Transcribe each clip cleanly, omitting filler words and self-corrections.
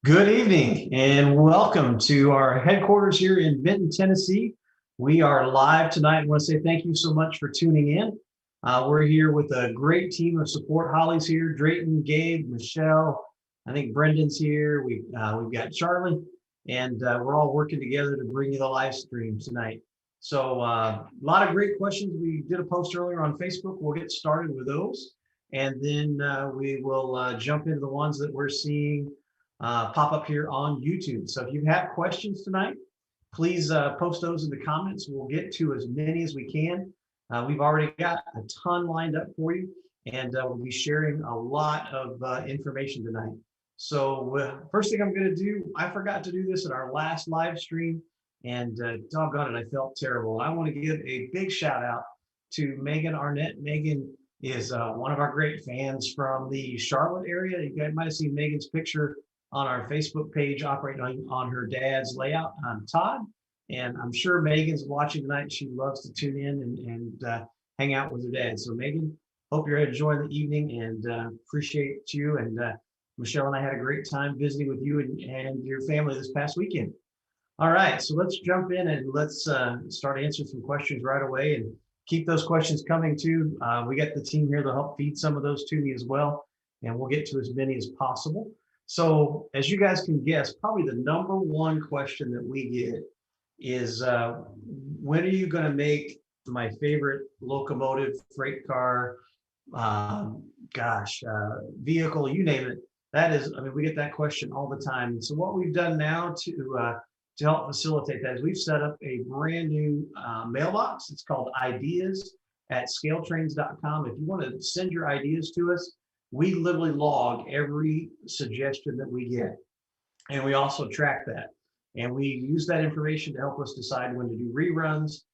Good evening and welcome to our headquarters here in Benton, Tennessee. We are live tonight. I want to say thank you so much for tuning in. We're here with a great team of support. Holly's here, Drayton, Gabe, Michelle. I think Brendan's here. We've got Charlie, and we're all working together to bring you the live stream tonight. So a lot of great questions. We did a post earlier on Facebook. We'll get started with those, and then we will jump into the ones that we're seeing pop up here on YouTube. So if you have questions tonight, please post those in the comments. We'll get to as many as we can. We've already got a ton lined up for you, and we'll be sharing a lot of information tonight. So first thing I'm going to do, I forgot to do this in our last live stream, and doggone it, I felt terrible. I want to give a big shout out to Megan Arnett. Megan is one of our great fans from the Charlotte area. You guys might have seen Megan's picture on our Facebook page operating on her dad's layout. I'm Todd, and I'm sure Megan's watching tonight. She loves to tune in and hang out with her dad. So Megan, hope you're enjoying the evening and appreciate you. And Michelle and I had a great time visiting with you and your family this past weekend. All right, so let's jump in and let's start answering some questions right away and keep those questions coming too. We got the team here to help feed some of those to me as well, and we'll get to as many as possible. So as you guys can guess, probably the number one question that we get is when are you going to make my favorite locomotive, freight car, vehicle, you name it. That is, I mean, we get that question all the time. So what we've done now to help facilitate that is we've set up a brand new mailbox. It's called ideas at scaletrains.com. If you want to send your ideas to us, we literally log every suggestion that we get. And we also track that. And we use that information to help us decide when to do reruns,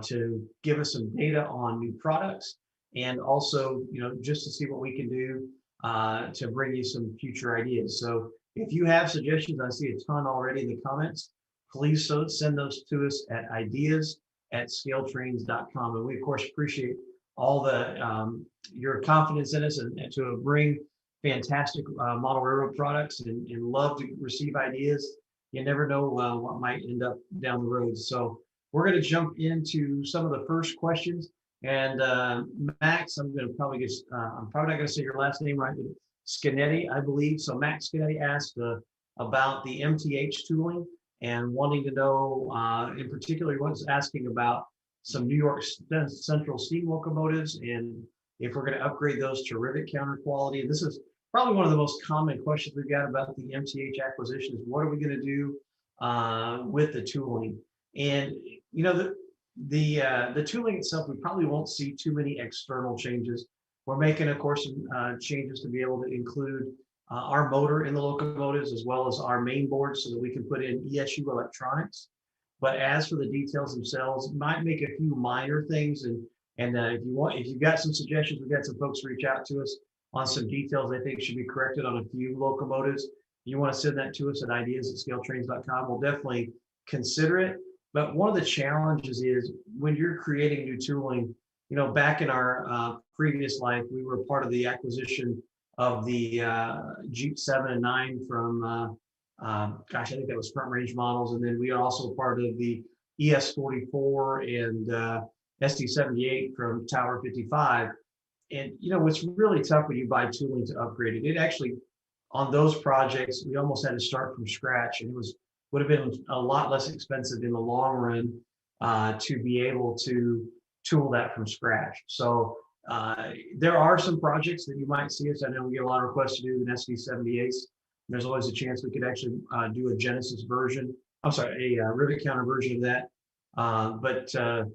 to give us some data on new products, and also, just to see what we can do to bring you some future ideas. So if you have suggestions, I see a ton already in the comments, please send those to us at ideas at scaletrains.com. And we, of course, appreciate all the your confidence in us and to bring fantastic model railroad products and love to receive ideas. You never know what might end up down the road. So we're going to jump into some of the first questions. And Max, I'm probably not going to say your last name right, but Scanetti, I believe. So Max Scanetti asked about the MTH tooling and wanting to know, in particular, he was asking about some New York Central steam locomotives and if we're going to upgrade those to rivet counter quality. And this is probably one of the most common questions we've got about the MTH acquisition is what are we going to do with the tooling? And the tooling itself, we probably won't see too many external changes. We're making, of course, some changes to be able to include our motor in the locomotives as well as our main board so that we can put in ESU electronics. But as for the details themselves, might make a few minor things. And if you've got some suggestions, we've got some folks reach out to us on some details they think should be corrected on a few locomotives. You want to send that to us at ideas@scaletrains.com. We'll definitely consider it. But one of the challenges is when you're creating new tooling, back in our previous life, we were part of the acquisition of the Jeep 7 and 9 from I think that was Front Range Models. And then we are also part of the ES44 and SD78 from Tower 55. And, what's really tough when you buy tooling to upgrade it, it actually, on those projects, we almost had to start from scratch. And would have been a lot less expensive in the long run to be able to tool that from scratch. So there are some projects that you might see us. I know we get a lot of requests to do an SD78s. There's always a chance we could actually do a Genesis version. I'm sorry, a rivet counter version of that. But to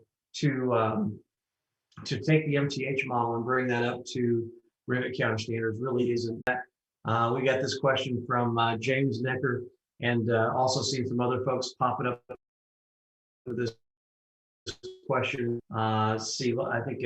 take the MTH model and bring that up to rivet counter standards really isn't that. We got this question from James Necker, and also seeing some other folks popping up with this question. I think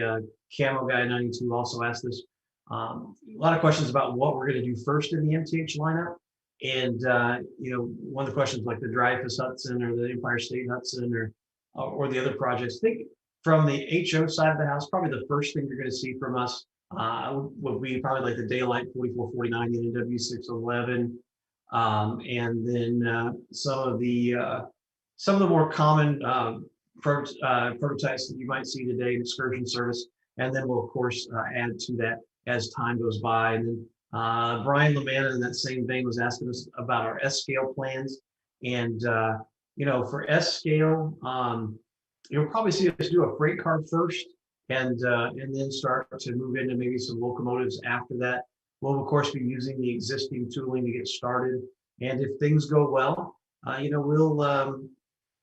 Camo Guy 92 also asked this. A lot of questions about what we're going to do first in the MTH lineup. And, one of the questions like the Dreyfuss Hudson or the Empire State Hudson or the other projects, I think from the HO side of the house, probably the first thing you're going to see from us would be probably like the Daylight 4449, the NW611, And then some of the more common prototypes that you might see today in excursion service. And then we'll, of course, add to that as time goes by. And then Brian Lamanna in that same vein was asking us about our S-scale plans. And, for S-scale, you'll probably see us do a freight car first and then start to move into maybe some locomotives after that. We'll, of course, be using the existing tooling to get started. And if things go well,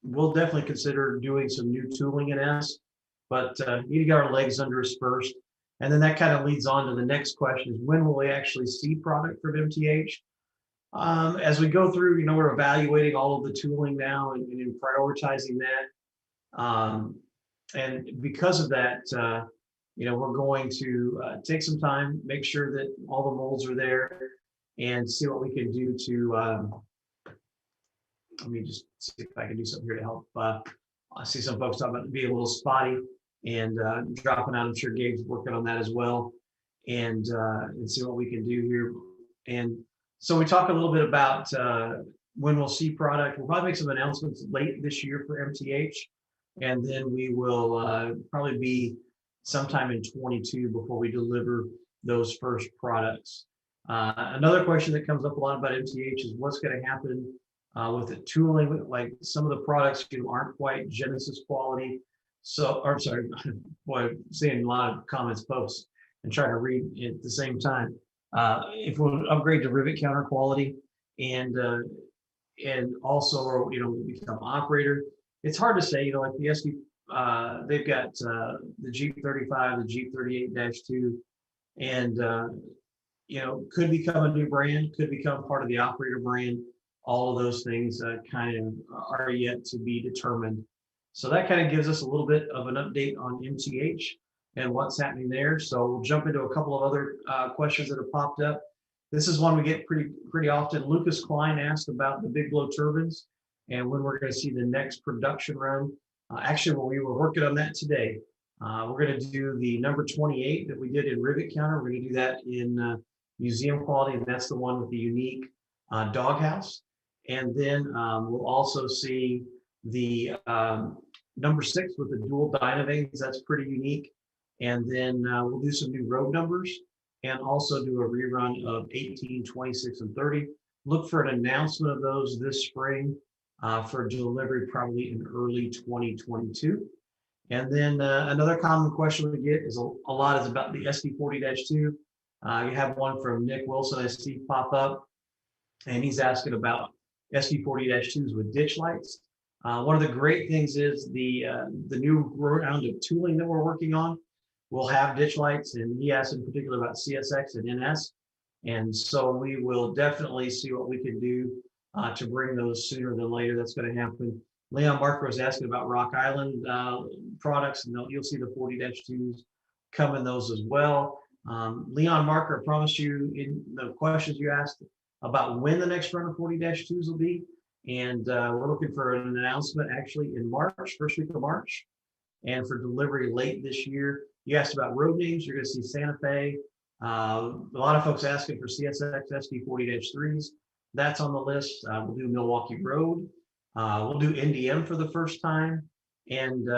we'll definitely consider doing some new tooling in S, but need to get our legs under us first. And then that kind of leads on to the next question is when will we actually see product from MTH? As we go through, we're evaluating all of the tooling now and prioritizing that. And because of that, we're going to take some time, make sure that all the molds are there and see what we can do to, let me just see if I can do something here to help. I see some folks talking about it being a little spotty and dropping out. I'm sure Gabe's working on that as well, and see what we can do here. And so we talk a little bit about when we'll see product. We'll probably make some announcements late this year for MTH, and then we will probably be sometime in 22 before we deliver those first products. Another question that comes up a lot about MTH is what's going to happen with the tooling. Like some of the products aren't quite Genesis quality. So, or I'm sorry, boy, I'm seeing a lot of comments, posts, and trying to read at the same time. If we'll upgrade to rivet counter quality and also, become operator, it's hard to say. Like the SD, they've got the Jeep 35, the Jeep 38-2, and could become a new brand, could become part of the operator brand. All of those things kind of are yet to be determined. So that kind of gives us a little bit of an update on MTH and what's happening there. So we'll jump into a couple of other questions that have popped up. This is one we get pretty often. Lucas Klein asked about the Big Blow turbines and when we're going to see the next production run. Actually, we were working on that today. We're going to do the number 28 that we did in rivet counter. We're going to do that in museum quality, and that's the one with the unique doghouse. And then we'll also see the number 6 with the dual Dynaveins. That's pretty unique. And then we'll do some new road numbers and also do a rerun of 18, 26, and 30. Look for an announcement of those this spring for delivery probably in early 2022. And then another common question we get is a lot is about the SD40-2. You have one from Nick Wilson I see pop up, and he's asking about SD40-2s with ditch lights. One of the great things is the new round of tooling that we're working on will have ditch lights, and he asked in particular about CSX and NS. And so we will definitely see what we can do to bring those sooner than later. That's going to happen. Leon Barker was asking about Rock Island products, and you'll see the 40-2s come in those as well. Leon Marker, I promised you in the questions you asked about when the next run of 40-2s will be. And we're looking for an announcement actually in March, first week of March, and for delivery late this year. You asked about road names. You're going to see Santa Fe. A lot of folks asking for CSX SD40-3s. That's on the list. We'll do Milwaukee Road. We'll do NDM for the first time. And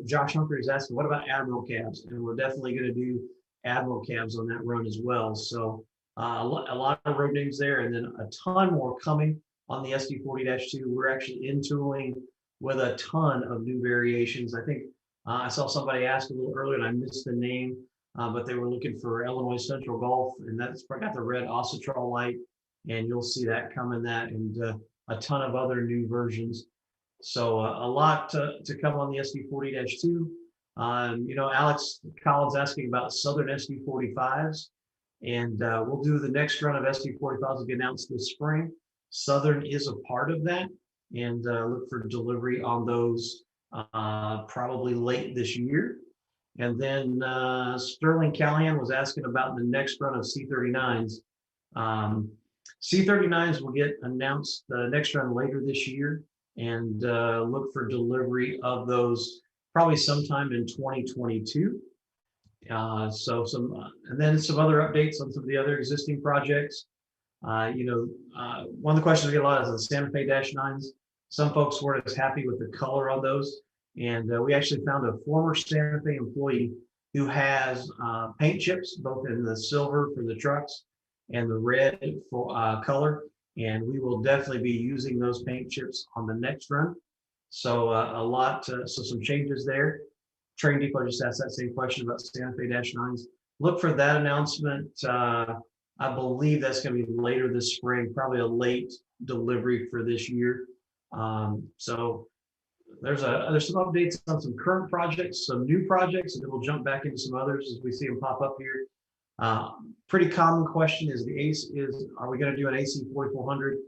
Josh Humphrey is asking, what about Admiral cabs? And we're definitely going to do Admiral cabs on that run as well. So a lot of road names there, and then a ton more coming on the SD40-2. We're actually in tooling with a ton of new variations. I think I saw somebody ask a little earlier, and I missed the name, but they were looking for Illinois Central Gulf, and that's got the red Oscitrol light, and you'll see that come in that, and a ton of other new versions. So a lot to come on the SD40-2. Alex Collins asking about Southern SD45s, and we'll do the next run of SD45s will be announced this spring. Southern is a part of that, and look for delivery on those probably late this year. And then Sterling Callahan was asking about the next run of C39s. C39s will get announced the next run later this year, and look for delivery of those probably sometime in 2022. And then some other updates on some of the other existing projects. One of the questions we get a lot is the Santa Fe Dash 9s. Some folks weren't as happy with the color on those. And we actually found a former Santa Fe employee who has paint chips, both in the silver for the trucks and the red for color. And we will definitely be using those paint chips on the next run. So so some changes there. Train Depot just asked that same question about Santa Fe Dash 9s. Look for that announcement. I believe that's going to be later this spring, probably a late delivery for this year. So there's some updates on some current projects, some new projects, and then we'll jump back into some others as we see them pop up here. Pretty common question is are we going to do an AC 4400?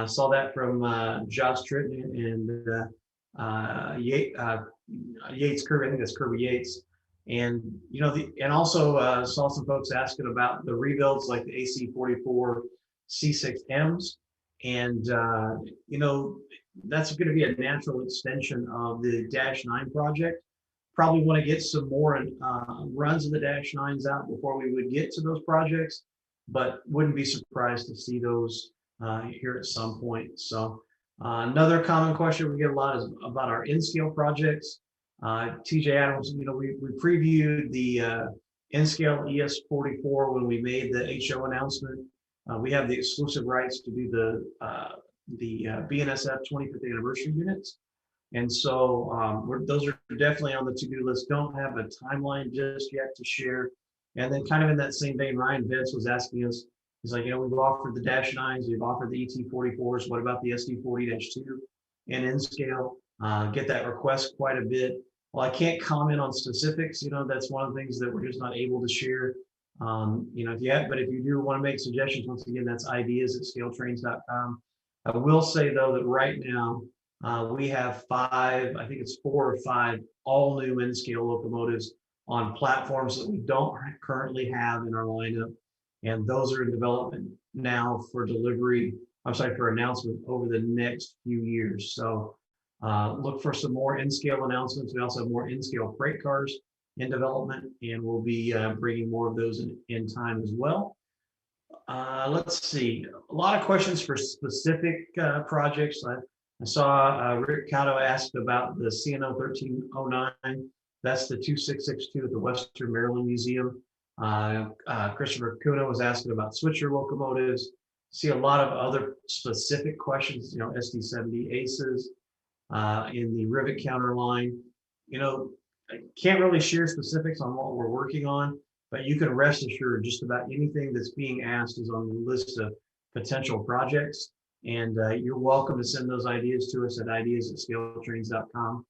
Saw that from Josh Tritton and Yates Kirby. I think that's Kirby Yates. And also saw some folks asking about the rebuilds like the AC 44 C6Ms, and that's going to be a natural extension of the Dash 9 project. Probably want to get some more runs of the Dash 9s out before we would get to those projects, but wouldn't be surprised to see those here at some point. So another common question we get a lot is about our N-Scale projects. TJ Adams, we previewed the N-Scale ES44 when we made the HO announcement. We have the exclusive rights to do the BNSF 25th anniversary units. And so those are definitely on the to-do list. Don't have a timeline just yet to share. And then kind of in that same vein, Ryan Vince was asking us, he's like, we've offered the Dash 9s, we've offered the ET44s, what about the SD40-2 and N-Scale? Get that request quite a bit. Well, I can't comment on specifics. That's one of the things that we're just not able to share. If you do want to make suggestions, once again, that's ideas@scaletrains.com. I will say though that right now we have 4 or 5 all new N-Scale locomotives on platforms that we don't currently have in our lineup, and those are in development now for for announcement over the next few years. So look for some more N-Scale announcements. We also have more N-Scale freight cars in development, and we'll be bringing more of those in time as well. Let's see, a lot of questions for specific projects. I saw Rick Cotto asked about the CNO 1309. That's the 2662 at the Western Maryland Museum. Christopher Kuna was asking about switcher locomotives. See a lot of other specific questions, SD70 ACEs in the rivet counter line. I can't really share specifics on what we're working on, but you can rest assured just about anything that's being asked is on the list of potential projects. And you're welcome to send those ideas to us at ideas@scaletrains.com.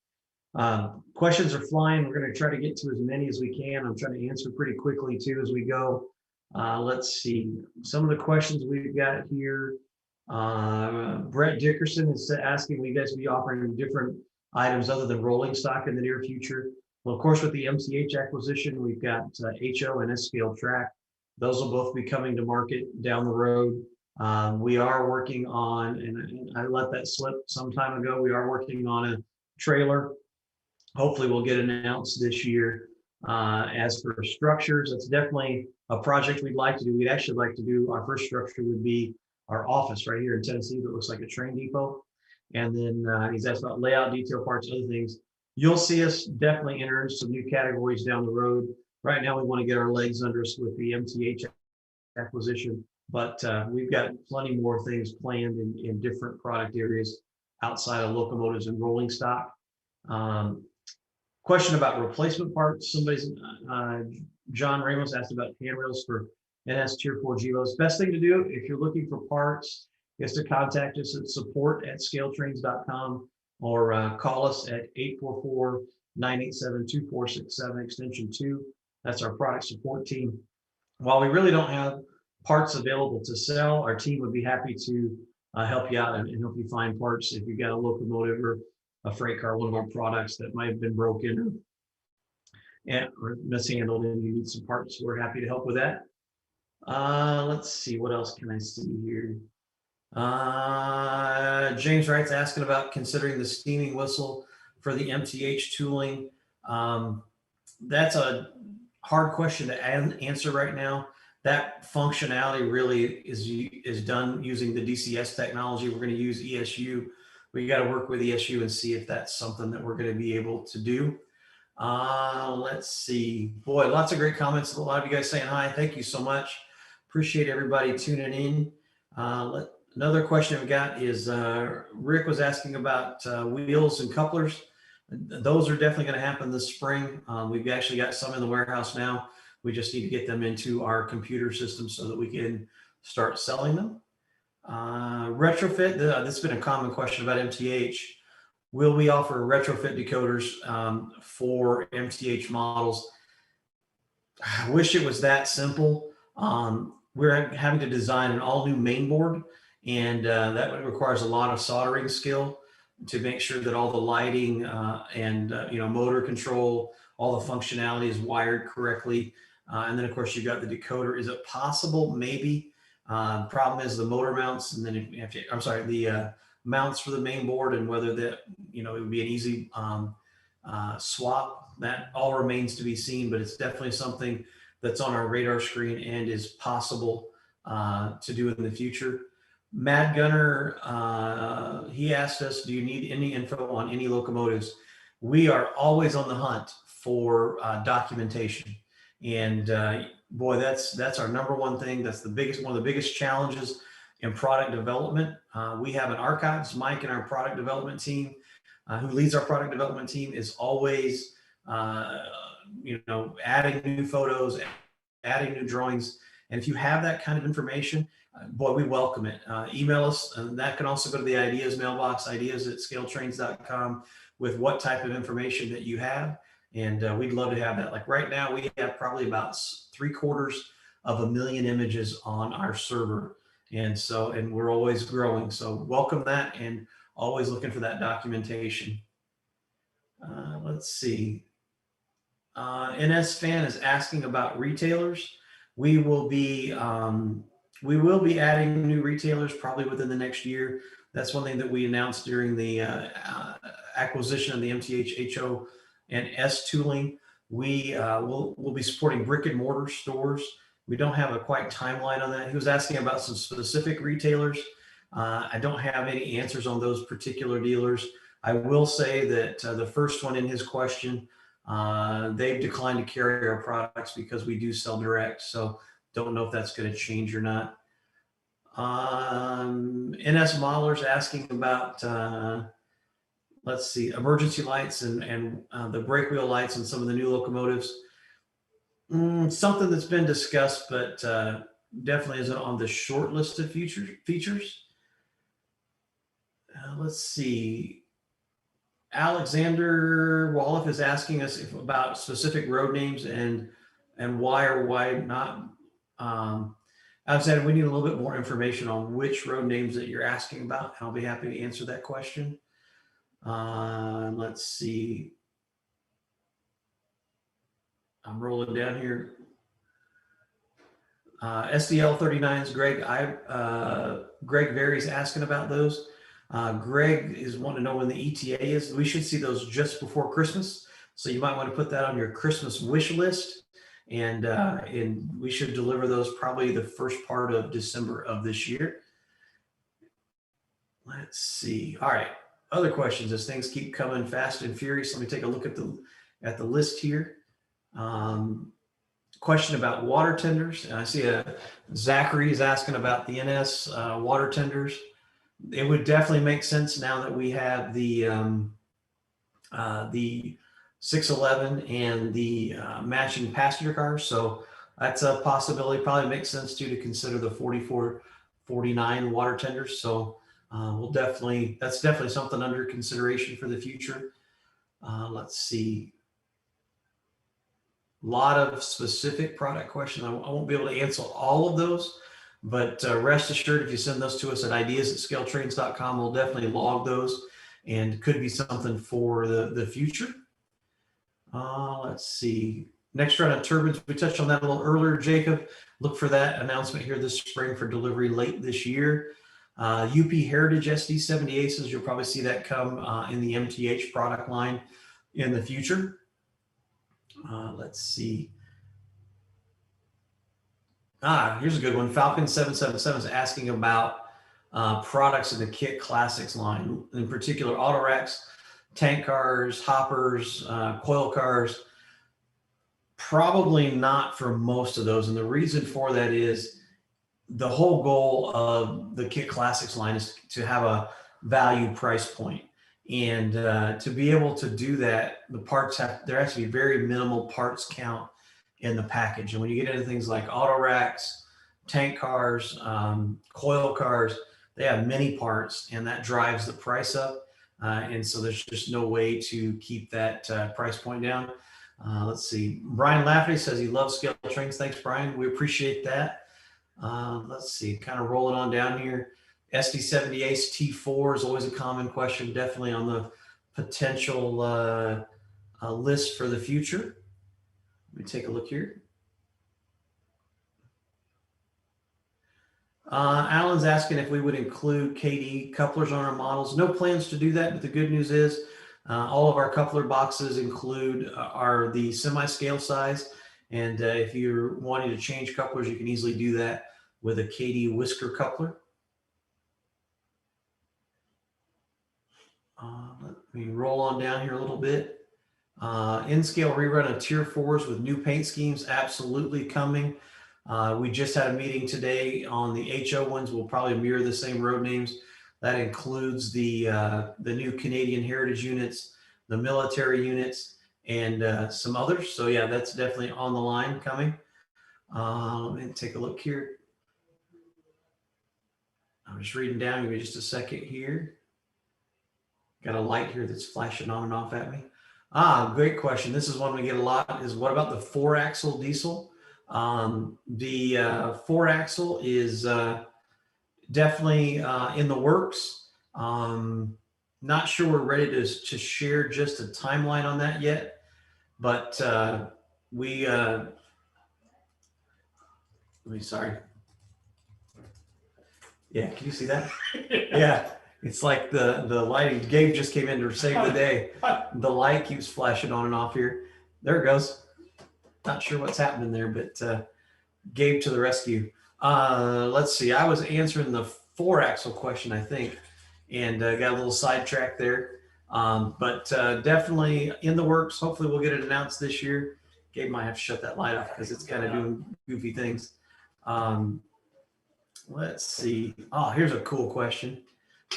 Questions are flying. We're going to try to get to as many as we can. I'm trying to answer pretty quickly too as we go. Let's see some of the questions we've got here. Brett Dickerson is asking, will you guys be offering different items other than rolling stock in the near future? Well, of course, with the MCH acquisition, we've got HO and S-Scale track. Those will both be coming to market down the road. We are working on, and I let that slip some time ago, we are working on a trailer. Hopefully we'll get announced this year. As for structures, that's definitely a project we'd like to do. We'd actually like to do, our first structure would be our office right here in Tennessee that looks like a train depot. And then he's asked about layout, detail parts, other things. You'll see us definitely enter into some new categories down the road. Right now, we want to get our legs under us with the MTH acquisition, but we've got plenty more things planned in different product areas outside of locomotives and rolling stock. Question about replacement parts. John Ramos asked about handrails for NS Tier 4 GEVOs. Best thing to do if you're looking for parts is to contact us at support@scaletrains.com or call us at 844-987-2467 extension 2. That's our product support team. While we really don't have parts available to sell, our team would be happy to help you out and help you find parts if you've got a locomotive or a freight car, one of our products that might have been broken or mishandled and you need some parts. We're happy to help with that. Let's see, what else can I see here? James Wright's asking about considering the steaming whistle for the MTH tooling. That's a hard question to answer right now. that functionality really is done using the DCS technology. We're going to use ESU. We got to work with ESU and see if that's something that we're going to be able to do. Let's see. Boy, lots of great comments. A lot of you guys saying hi. Thank you so much. Appreciate everybody tuning in. Another question we got is Rick was asking about wheels and couplers. Those are definitely going to happen this spring. We've actually got some in the warehouse now. We just need to get them into our computer system so that we can start selling them. Retrofit, this has been a common question about MTH. Will we offer retrofit decoders for MTH models? I wish it was that simple. We're having to design an all new main board, and that requires a lot of soldering skill to make sure that all the lighting and motor control, all the functionality is wired correctly. And then of course you've got the decoder. Is it possible? Maybe. Problem is the motor mounts, and then you have to, the mounts for the main board, and whether that, it would be an easy swap. That all remains to be seen, but it's definitely something that's on our radar screen and is possible to do in the future. Mad Gunner, he asked us, do you need any info on any locomotives? We are always on the hunt for documentation. And boy, that's our number one thing. That's one of the biggest challenges in product development. We have an archives. Mike and our product development team, who leads our product development team, is always adding new photos, adding new drawings. And if you have that kind of information, boy, we welcome it. Email us, and that can also go to the ideas mailbox, ideas@scaletrains.com, with what type of information that you have. And we'd love to have that. Like right now, we have probably about 750,000 images on our server. And we're always growing. So welcome that, and always looking for that documentation. Let's see. NS Fan is asking about retailers. We will be adding new retailers probably within the next year. That's one thing that we announced during the acquisition of the MTH HO and S tooling. We'll be supporting brick and mortar stores. We don't have a quite timeline on that. He was asking about some specific retailers. I don't have any answers on those particular dealers. I will say that the first one in his question, they've declined to carry our products because we do sell direct. So don't know if that's going to change or not. NS Modelers asking about, let's see, emergency lights and the brake wheel lights and some of the new locomotives. Something that's been discussed, but definitely isn't on the short list of features. Let's see. Alexander Woloff is asking us about specific road names and why or why not. Alexander, we need a little bit more information on which road names that you're asking about, and I'll be happy to answer that question. Let's see. I'm rolling down here. SDL 39s, Greg Vary's asking about those. Greg is wanting to know when the ETA is. We should see those just before Christmas. So you might want to put that on your Christmas wish list. And we should deliver those probably the first part of December of this year. Let's see. All right. Other questions as things keep coming fast and furious. Let me take a look at the list here. Question about water tenders. And I see Zachary is asking about the NS water tenders. It would definitely make sense now that we have the 611 and the matching passenger cars. So that's a possibility. Probably makes sense too to consider the 4449 water tenders. So that's definitely something under consideration for the future. Let's see. A lot of specific product questions. I won't be able to answer all of those, but rest assured, if you send those to us at ideas@scaletrains.com, we'll definitely log those, and could be something for the future. Let's see. Next round of turbines, we touched on that a little earlier, Jacob. Look for that announcement here this spring for delivery late this year. UP Heritage SD70 Aces, you'll probably see that come in the MTH product line in the future. Let's see. Here's a good one. Falcon 777 is asking about products in the Kit Classics line, in particular auto racks, tank cars, hoppers, coil cars. Probably not for most of those. And the reason for that is the whole goal of the Kit Classics line is to have a value price point. And to be able to do that, there has to be very minimal parts count in the package. And when you get into things like auto racks, tank cars, coil cars, they have many parts and that drives the price up. And so there's just no way to keep that price point down. Let's see. Brian Lafferty says he loves scale trains. Thanks, Brian. We appreciate that. Let's see, kind of rolling on down here. SD70 Ace T4 is always a common question, definitely on the potential list for the future. Let me take a look here. Alan's asking if we would include KD couplers on our models. No plans to do that, but the good news is all of our coupler boxes include are the semi-scale size. And if you're wanting to change couplers, you can easily do that with a KD whisker coupler. Let me roll on down here a little bit. In-scale rerun of Tier 4s with new paint schemes, absolutely coming. We just had a meeting today on the HO ones. We'll probably mirror the same road names. That includes the new Canadian Heritage units, the military units, and some others. So yeah, that's definitely on the line coming. Let me take a look here. I'm just reading down. Give me just a second here. Got a light here that's flashing on and off at me. Great question. This is one we get a lot, is what about the 4-axle diesel? The 4-axle is definitely in the works. Not sure we're ready to share just a timeline on that yet, but sorry. Yeah, can you see that? Yeah, it's like the lighting. Gabe just came in to save the day. The light keeps flashing on and off here. There it goes. Not sure what's happening there, but Gabe to the rescue. Let's see. I was answering the 4-axle question, I think, and got a little sidetracked there. But definitely in the works. Hopefully we'll get it announced this year. Gabe might have to shut that light off because it's kind of doing goofy things. Let's see. Oh, here's a cool question.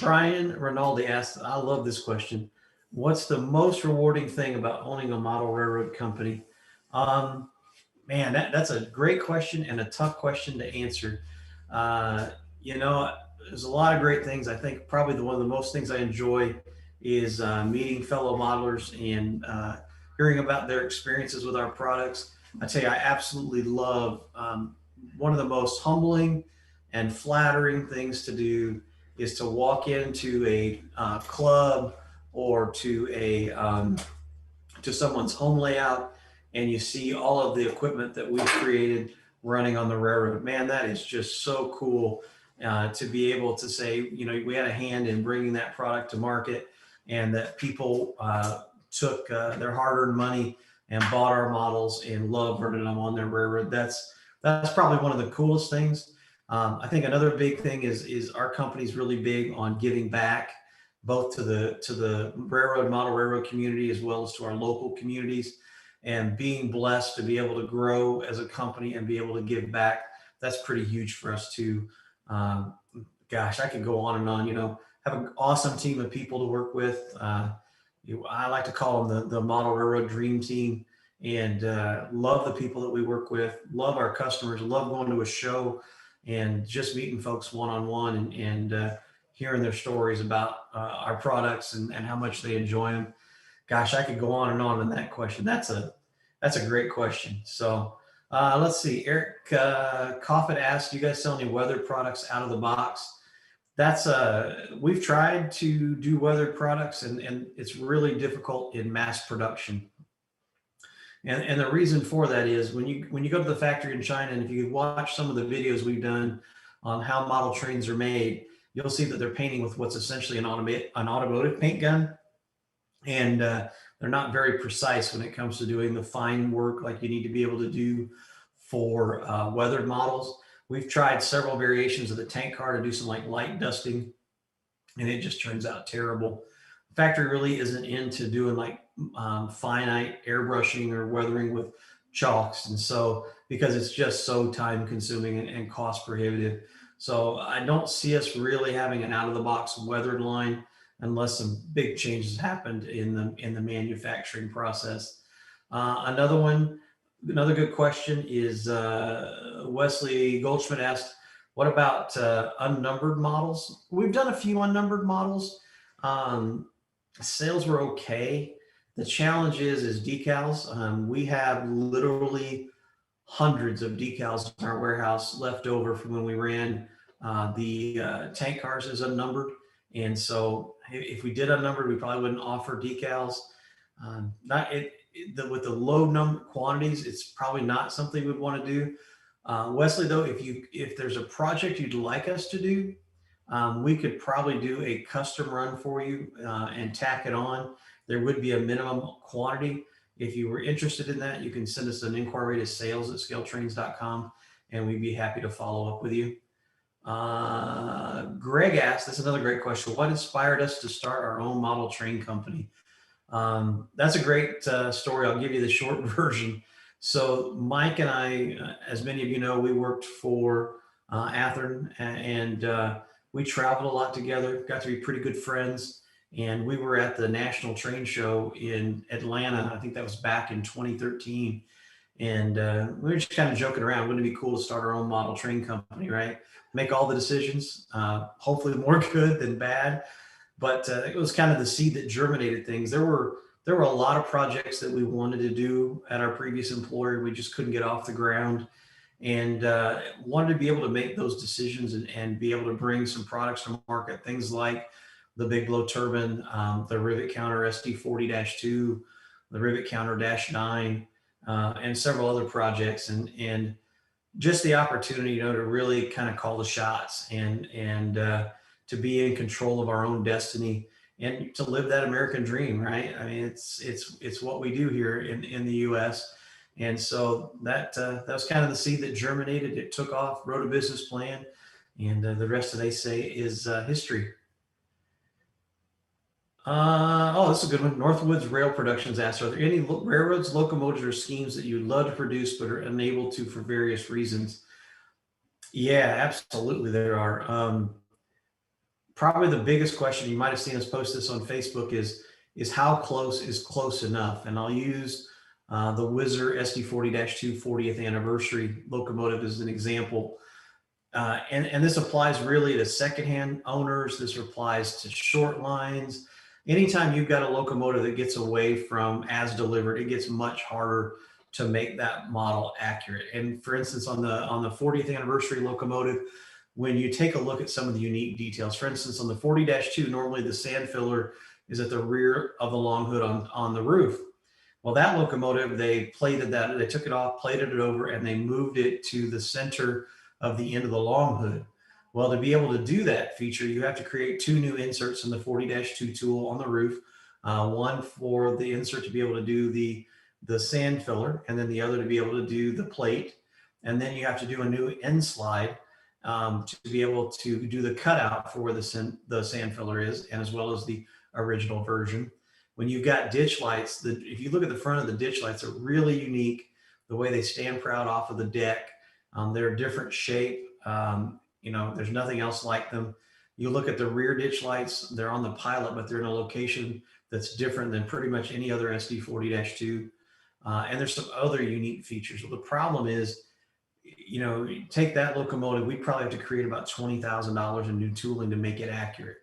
Brian Rinaldi asked, I love this question. What's the most rewarding thing about owning a model railroad company? Man, that's a great question and a tough question to answer. You know, there's a lot of great things. I think probably one of the most things I enjoy is meeting fellow modelers and hearing about their experiences with our products. I tell you, I absolutely love one of the most humbling and flattering things to do is to walk into a club or to someone's home layout and you see all of the equipment that we've created running on the railroad. Man, that is just so cool to be able to say, you know, we had a hand in bringing that product to market and that people took their hard-earned money and bought our models and love running them on their railroad. That's probably one of the coolest things. I think another big thing is our company's really big on giving back, both to the model railroad community as well as to our local communities, and being blessed to be able to grow as a company and be able to give back. That's pretty huge for us too. Gosh, I could go on and on. You know, have an awesome team of people to work with. I like to call them the model railroad dream team, and love the people that we work with. Love our customers. Love going to a show and just meeting folks one-on-one and hearing their stories about our products and how much they enjoy them. Gosh, I could go on and on in that question. That's a great question. So let's see. Eric Coffin asked, "Do you guys sell any weather products out of the box?" That's we've tried to do weather products, and it's really difficult in mass production. And the reason for that is when you go to the factory in China, and if you watch some of the videos we've done on how model trains are made, you'll see that they're painting with what's essentially an automotive paint gun. And they're not very precise when it comes to doing the fine work like you need to be able to do for weathered models. We've tried several variations of the tank car to do some like light dusting, and it just turns out terrible. The factory really isn't into doing like finite airbrushing or weathering with chalks, and so because it's just so time consuming and cost prohibitive. So I don't see us really having an out of the box weathered line unless some big changes happened in the manufacturing process. Another one, another good question is Wesley Goldschmidt asked, what about unnumbered models? We've done a few unnumbered models. Um, Sales were okay. The challenge is decals. We have literally hundreds of decals in our warehouse left over from when we ran the tank cars as unnumbered. And so if we did unnumbered, we probably wouldn't offer decals. Not it, with the low number quantities, it's probably not something we'd want to do. Wesley, though, if there's a project you'd like us to do, we could probably do a custom run for you and tack it on. There would be a minimum quantity. If you were interested in that, you can send us an inquiry to sales@scaletrains.com, and we'd be happy to follow up with you. Greg asked, that's another great question. What inspired us to start our own model train company? That's a great story. I'll give you the short version. So Mike and I, as many of you know, we worked for Athearn, and we traveled a lot together, got to be pretty good friends. And we were at the National Train Show in Atlanta. I think that was back in 2013. And we were just kind of joking around. Wouldn't it be cool to start our own model train company, right? Make all the decisions, hopefully more good than bad. But it was kind of the seed that germinated things. There were a lot of projects that we wanted to do at our previous employer. We just couldn't get off the ground, and wanted to be able to make those decisions and be able to bring some products to market. Things like the Big Blow Turbine, the Rivet Counter SD40-2, the Rivet Counter -9, and several other projects, and just the opportunity, to really kind of call the shots and to be in control of our own destiny and to live that American dream, right? I mean, it's what we do here in the U.S. And so that was kind of the seed that germinated. It took off, wrote a business plan, and the rest, they say, is history. Oh, this is a good one. Northwoods Rail Productions asked, are there any railroads, locomotives, or schemes that you'd love to produce but are unable to for various reasons? Yeah, absolutely there are. Probably the biggest question, you might have seen us post this on Facebook, is how close is close enough? And I'll use the Whizzer SD40-2 40th anniversary locomotive as an example. And this applies really to secondhand owners. This applies to short lines. Anytime you've got a locomotive that gets away from as delivered, it gets much harder to make that model accurate. And for instance, on the 40th anniversary locomotive, when you take a look at some of the unique details, for instance, on the 40-2, normally the sand filler is at the rear of the long hood on the roof. Well, that locomotive, they plated that, they took it off, plated it over, and they moved it to the center of the end of the long hood. Well, to be able to do that feature, you have to create two new inserts in the 40-2 tool on the roof. One for the insert to be able to do the sand filler, and then the other to be able to do the plate. And then you have to do a new end slide to be able to do the cutout for where the sand filler is, and as well as the original version. When you've got ditch lights, if you look at the front of the ditch lights, they're really unique. The way they stand proud off of the deck, they're a different shape. There's nothing else like them. You look at the rear ditch lights, they're on the Pilot, but they're in a location that's different than pretty much any other SD40-2. And there's some other unique features. Well, the problem is, take that locomotive, we'd probably have to create about $20,000 in new tooling to make it accurate.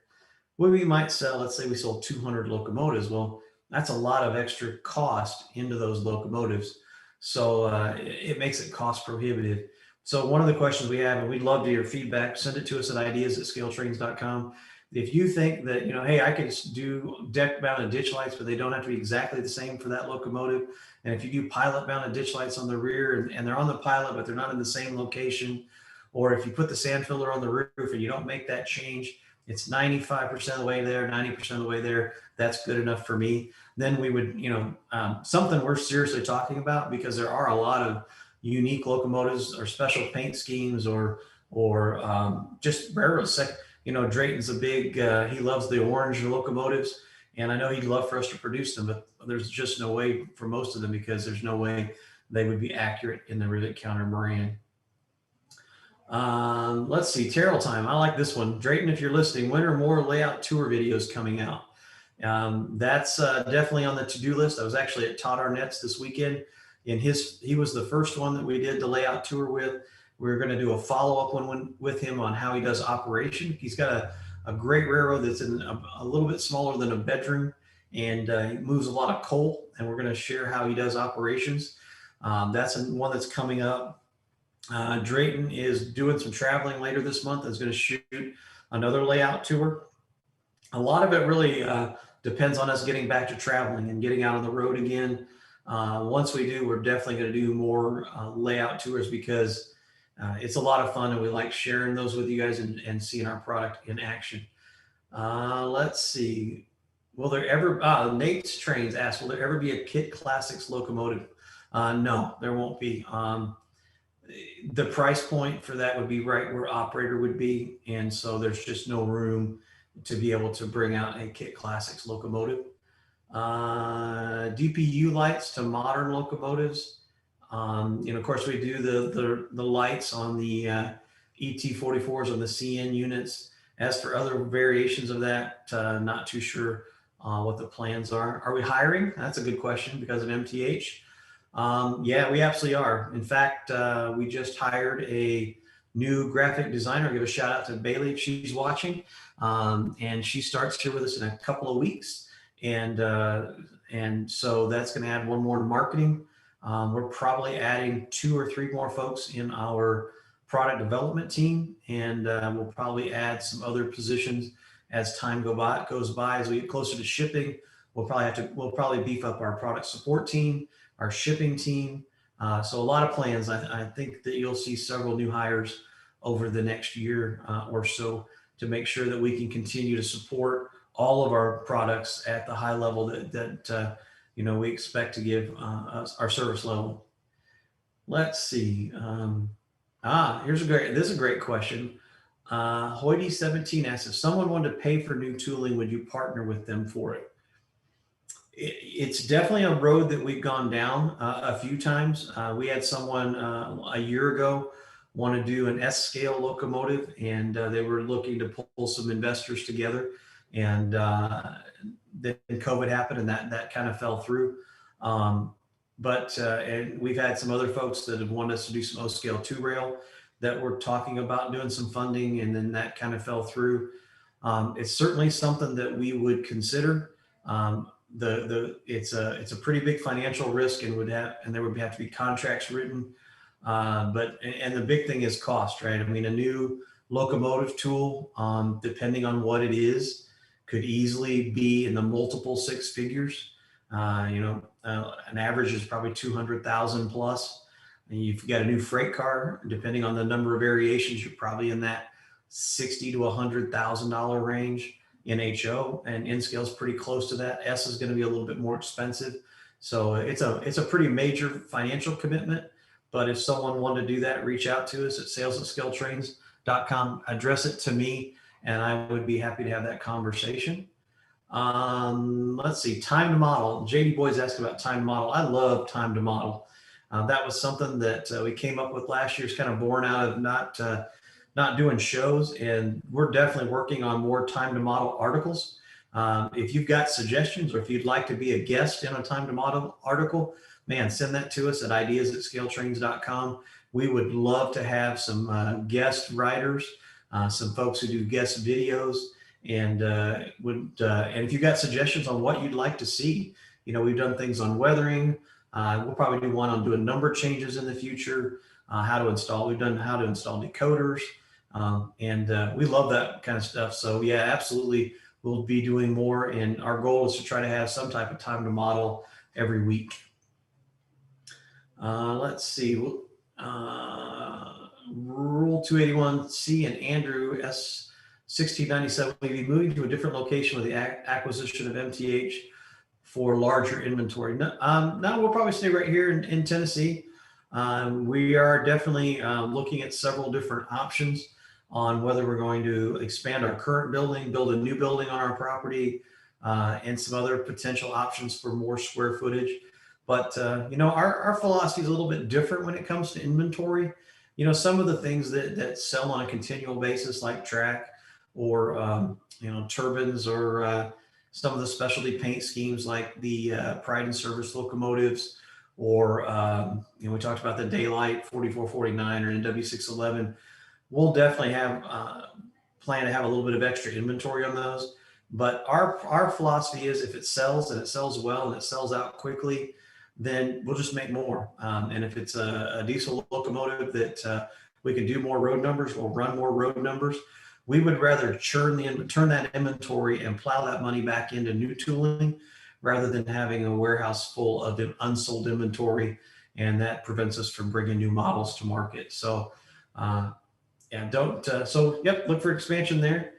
What we might sell, let's say we sold 200 locomotives. Well, that's a lot of extra cost into those locomotives. So it makes it cost prohibitive. So one of the questions we have, and we'd love to hear feedback, send it to us at ideas@scaletrains.com. If you think that, hey, I could do deck mounted ditch lights, but they don't have to be exactly the same for that locomotive. And if you do Pilot mounted ditch lights on the rear and they're on the Pilot, but they're not in the same location, or if you put the sand filler on the roof and you don't make that change, it's 95% of the way there, 90% of the way there, that's good enough for me. Then we would, something we're seriously talking about, because there are a lot of unique locomotives or special paint schemes or just railroads. You know, Drayton's a big, he loves the orange locomotives, and I know he'd love for us to produce them, but there's just no way for most of them because there's no way they would be accurate in the rivet counter Moran. Let's see, Terrell time. I like this one. Drayton, if you're listening, when are more layout tour videos coming out? That's definitely on the to-do list. I was actually at Todd Arnett's this weekend, and he was the first one that we did the layout tour with. We're going to do a follow-up one with him on how he does operation. He's got a great railroad that's in a little bit smaller than a bedroom, and he moves a lot of coal, and we're going to share how he does operations. That's one that's coming up. Drayton is doing some traveling later this month. Is going to shoot another layout tour. A lot of it really depends on us getting back to traveling and getting out on the road again. Once we do, we're definitely going to do more layout tours because it's a lot of fun, and we like sharing those with you guys and seeing our product in action. Let's see. Will there ever, Nate's Trains asked, will there ever be a Kit Classics locomotive? No, there won't be. The price point for that would be right where operator would be. And so there's just no room to be able to bring out a Kit Classics locomotive. DPU lights to modern locomotives. Of course, we do the lights on the ET44s on the CN units. As for other variations of that, not too sure what the plans are. Are we hiring? That's a good question because of MTH. Yeah, we absolutely are. In fact, we just hired a new graphic designer. I'll give a shout out to Bailey if she's watching. And she starts here with us in a couple of weeks. And so that's going to add one more to marketing. We're probably adding 2 or 3 more folks in our product development team, and we'll probably add some other positions as time goes by. As we get closer to shipping, we'll probably beef up our product support team, our shipping team. So a lot of plans. I think that you'll see several new hires over the next year or so to make sure that we can continue to support all of our products at the high level that we expect to give us our service level. Let's see. This is a great question. Hoity17 asks, if someone wanted to pay for new tooling, would you partner with them for it? It's definitely a road that we've gone down a few times. We had someone a year ago want to do an S-scale locomotive, and they were looking to pull some investors together, and then COVID happened, and that kind of fell through. And we've had some other folks that have wanted us to do some O-scale 2-rail that we're talking about doing some funding, and then that kind of fell through. It's certainly something that we would consider. It's a pretty big financial risk, and there would have to be contracts written. And the big thing is cost, right? I mean, a new locomotive tool, depending on what it is, could easily be in the multiple 6 figures. An average is probably 200,000 plus. And you've got a new freight car, depending on the number of variations, you're probably in that $60,000 to $100,000 range. NHO and N-scale is pretty close to that. S is going to be a little bit more expensive. So it's a pretty major financial commitment. But if someone wanted to do that, reach out to us at sales@scaletrains.com, address it to me, and I would be happy to have that conversation. Let's see, time to model. JD Boyd's asking about time to model. I love time to model. That was something that we came up with last year. It's kind of born out of not doing shows, and we're definitely working on more time to model articles. If you've got suggestions, or if you'd like to be a guest in a time to model article, man, send that to us at ideas@scaletrains.com. We would love to have some guest writers, some folks who do guest videos, and if you've got suggestions on what you'd like to see, we've done things on weathering. We'll probably do one on doing number changes in the future, we've done how to install decoders, and we love that kind of stuff. So yeah, absolutely, we'll be doing more, and our goal is to try to have some type of time to model every week. Let's see, Rule 281C and Andrew S1697, will you be moving to a different location with the acquisition of MTH for larger inventory? No, we'll probably stay right here in Tennessee. We are definitely looking at several different options on whether we're going to expand our current building, build a new building on our property, and some other potential options for more square footage. But our philosophy is a little bit different when it comes to inventory. Some of the things that sell on a continual basis, like track or turbines, or some of the specialty paint schemes like the Pride and Service locomotives, or we talked about the Daylight 4449 or NW611. We'll definitely have plan to have a little bit of extra inventory on those. But our philosophy is, if it sells and it sells well and it sells out quickly, then we'll just make more. And if it's a diesel locomotive that we can do more road numbers, we'll run more road numbers. We would rather turn that inventory and plow that money back into new tooling, rather than having a warehouse full of unsold inventory, and that prevents us from bringing new models to market. So look for expansion there.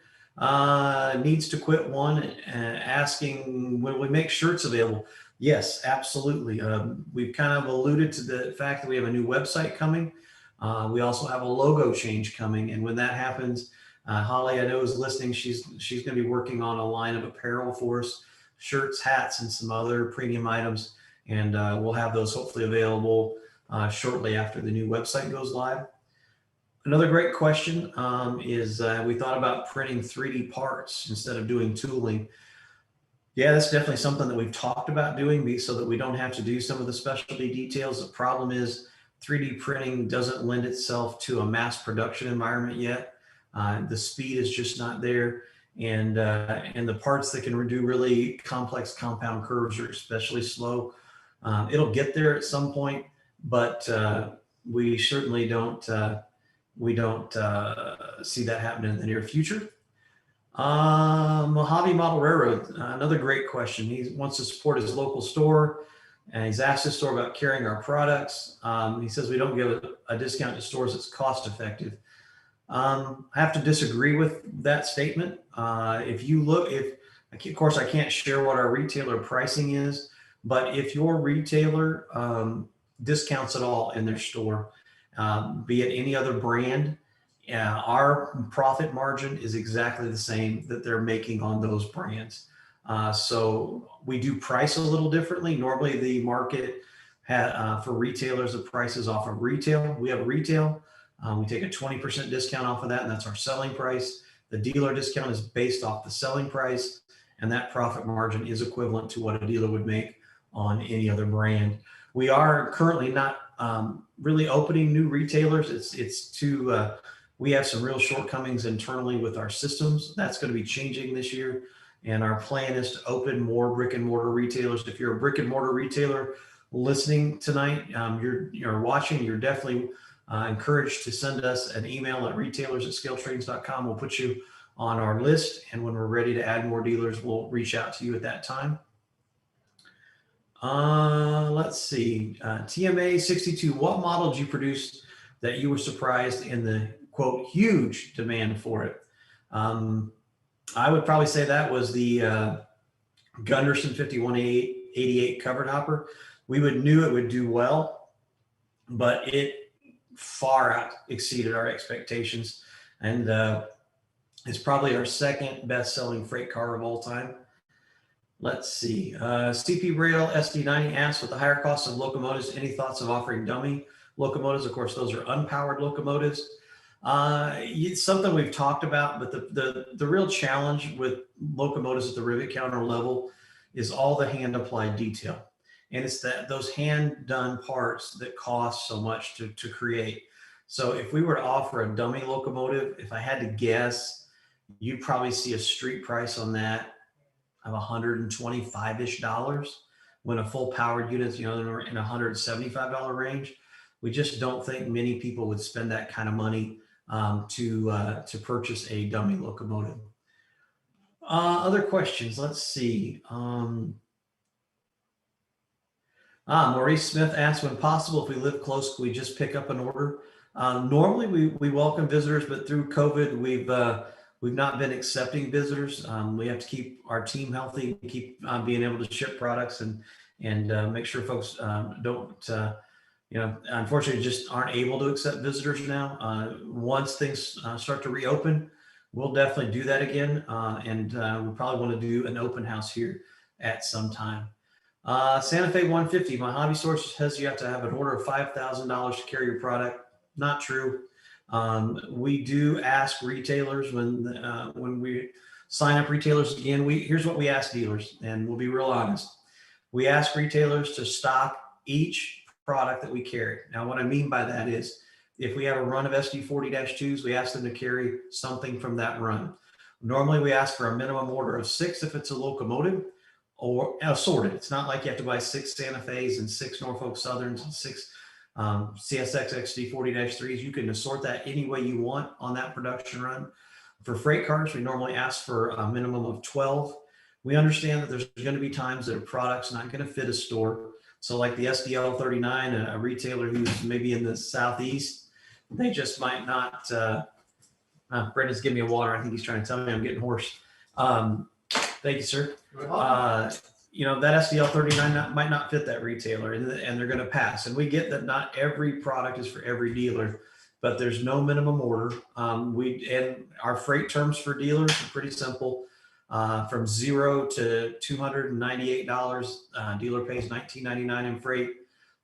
Needs to quit one, asking, will we make shirts available? Yes, absolutely. We've kind of alluded to the fact that we have a new website coming. We also have a logo change coming, and when that happens, Holly, I know, is listening. She's going to be working on a line of apparel for us, shirts, hats, and some other premium items, and we'll have those hopefully available shortly after the new website goes live. Another great question is we thought about printing 3D parts instead of doing tooling. Yeah, that's definitely something that we've talked about doing, so that we don't have to do some of the specialty details. The problem is 3D printing doesn't lend itself to a mass production environment yet. The speed is just not there, and the parts that can do really complex compound curves are especially slow. It'll get there at some point, but we certainly don't see that happening in the near future. Mojave Model Railroad, another great question. He wants to support his local store, and he's asked his store about carrying our products. He says we don't give a discount to stores that's cost effective. I have to disagree with that statement. Of course, I can't share what our retailer pricing is, but if your retailer discounts at all in their store, be it any other brand, our profit margin is exactly the same that they're making on those brands. So we do price a little differently. Normally, the market for retailers, the price is off of retail. We have retail. We take a 20% discount off of that, and that's our selling price. The dealer discount is based off the selling price, and that profit margin is equivalent to what a dealer would make on any other brand. We are currently not really opening new retailers. We have some real shortcomings internally with our systems. That's going to be changing this year, and our plan is to open more brick and mortar retailers. If you're a brick and mortar retailer listening tonight, you're watching, you're definitely encouraged to send us an email at retailers@scaletrains.com. We'll put you on our list, and when we're ready to add more dealers, we'll reach out to you at that time. Let's see. TMA 62, what model did you produce that you were surprised in the, quote, huge demand for it? I would probably say that was the Gunderson 5188 covered hopper. We knew it would do well, but it far out exceeded our expectations, and it's probably our second best-selling freight car of all time. Let's see. CP Rail SD90 asks, with the higher cost of locomotives, any thoughts of offering dummy locomotives? Of course, those are unpowered locomotives. It's something we've talked about, but the real challenge with locomotives at the rivet counter level is all the hand applied detail. And it's those hand done parts that cost so much to create. So if we were to offer a dummy locomotive, if I had to guess, you'd probably see a street price on that of $125-ish, when a full powered unit's in a $175 range. We just don't think many people would spend that kind of money to purchase a dummy locomotive. Other questions, let's see. Maurice Smith asked, when possible, if we live close, can we just pick up an order? Normally we welcome visitors, but through COVID, we've not been accepting visitors. We have to keep our team healthy, keep being able to ship products, and make sure folks don't unfortunately just aren't able to accept visitors now. Once things start to reopen, we'll definitely do that again. And we probably want to do an open house here at some time. Santa Fe 150, my hobby source says you have to have an order of $5,000 to carry your product. Not true. We do ask retailers when we sign up retailers again. Here's what we ask dealers, and we'll be real honest. We ask retailers to stock each product that we carry. Now, what I mean by that is if we have a run of SD40-2s, we ask them to carry something from that run. Normally, we ask for a minimum order of 6 if it's a locomotive or assorted. It's not like you have to buy 6 Santa Fe's and 6 Norfolk Southerns and 6 CSX XD40-3s. You can assort that any way you want on that production run. For freight cars, we normally ask for a minimum of 12. We understand that there's going to be times that a product's not going to fit a store. So like the SDL 39, a retailer who's maybe in the Southeast, they just might not. Brendan's giving me a water. I think he's trying to tell me I'm getting hoarse. Thank you, sir. That SDL 39 might not fit that retailer, and they're going to pass. And we get that not every product is for every dealer, but there's no minimum order. And our freight terms for dealers are pretty simple. From $0 to $298, dealer pays $19.99 in freight.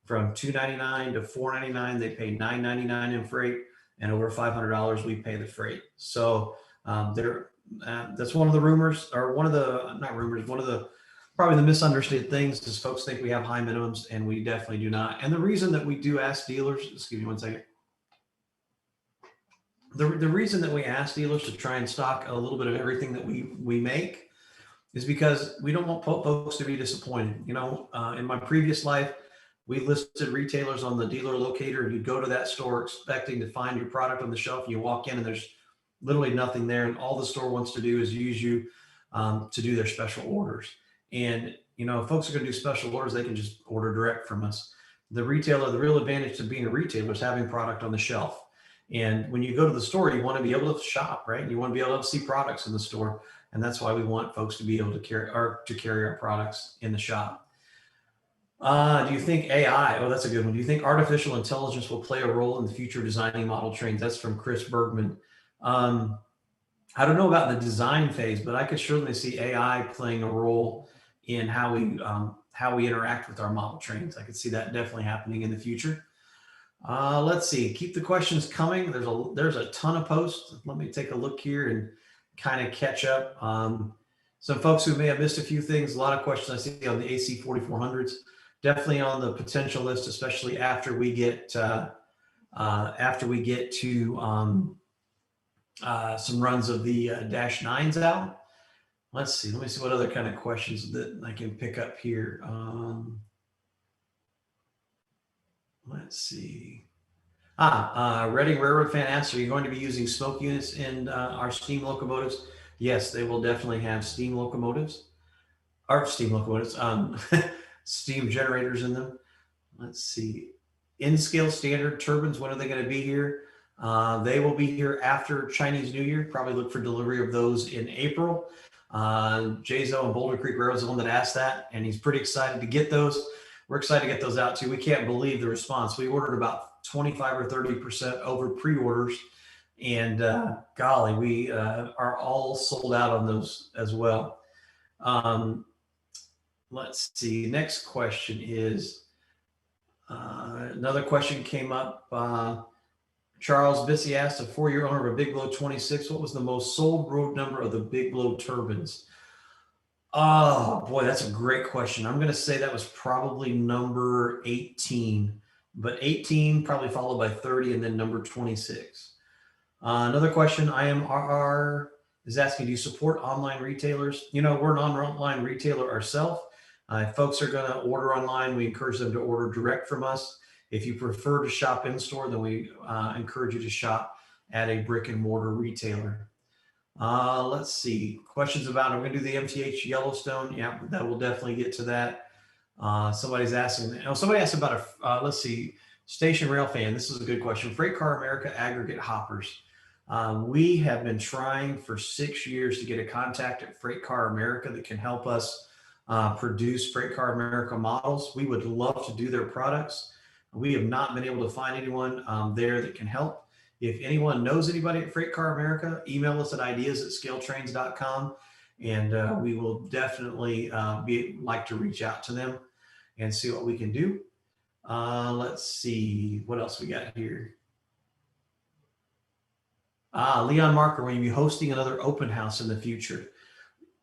From $299 to $499, they pay $9.99 in freight, and over $500, we pay the freight. So that's one of the rumors, or one of the not rumors, one of the probably the misunderstood things is folks think we have high minimums, and we definitely do not. And the reason that we do ask dealers, excuse me one second. The reason that we ask dealers to try and stock a little bit of everything that we make is because we don't want folks to be disappointed. In my previous life, we listed retailers on the dealer locator, and you'd go to that store expecting to find your product on the shelf. And you walk in and there's literally nothing there. And all the store wants to do is use you to do their special orders. And, if folks are going to do special orders, they can just order direct from us. The real advantage to being a retailer is having product on the shelf. And when you go to the store, you want to be able to shop, right? You want to be able to see products in the store. And that's why we want folks to be able to carry our products in the shop. Do you think AI, oh, that's a good one. Do you think artificial intelligence will play a role in the future designing model trains? That's from Chris Bergman. I don't know about the design phase, but I could certainly see AI playing a role in how we interact with our model trains. I could see that definitely happening in the future. Let's see. Keep the questions coming. There's a ton of posts. Let me take a look here and kind of catch up. Some folks who may have missed a few things. A lot of questions I see on the AC 4400s. Definitely on the potential list, especially after we get to some runs of the Dash 9s out. Let's see. Let me see what other kind of questions that I can pick up here. Let's see. Reading Railroad fan asks, are you going to be using smoke units in our steam locomotives? Yes, they will definitely have steam locomotives. Steam generators in them. Let's see. N-scale standard turbines, when are they going to be here? They will be here after Chinese New Year. Probably look for delivery of those in April. Jazo and Boulder Creek Railroad is the one that asked that, and he's pretty excited to get those. We're excited to get those out too. We can't believe the response. We ordered about 25 or 30% over pre-orders, and golly, we are all sold out on those as well. Let's see. Next question is another question came up. Charles Bissy asked, a 4-year owner of a Big Blow 26, what was the most sold road number of the Big Blow turbines? Oh boy, that's a great question. I'm going to say that was probably number 18, but 18 probably followed by 30 and then number 26. Another question, IMRR is asking, do you support online retailers? We're an online retailer ourselves. If folks are going to order online, we encourage them to order direct from us. If you prefer to shop in store, then we encourage you to shop at a brick and mortar retailer. Let's see. Questions about, I'm going to do the MTH Yellowstone. Yeah, that will definitely get to that. Somebody's asking, somebody asked about let's see, Station Rail fan. This is a good question. Freight Car America aggregate hoppers. We have been trying for 6 years to get a contact at Freight Car America that can help us produce Freight Car America models. We would love to do their products. We have not been able to find anyone there that can help. If anyone knows anybody at Freight Car America, email us at ideas@scaletrains.com, and we will definitely like to reach out to them and see what we can do. Let's see what else we got here. Leon Marker, will you be hosting another open house in the future?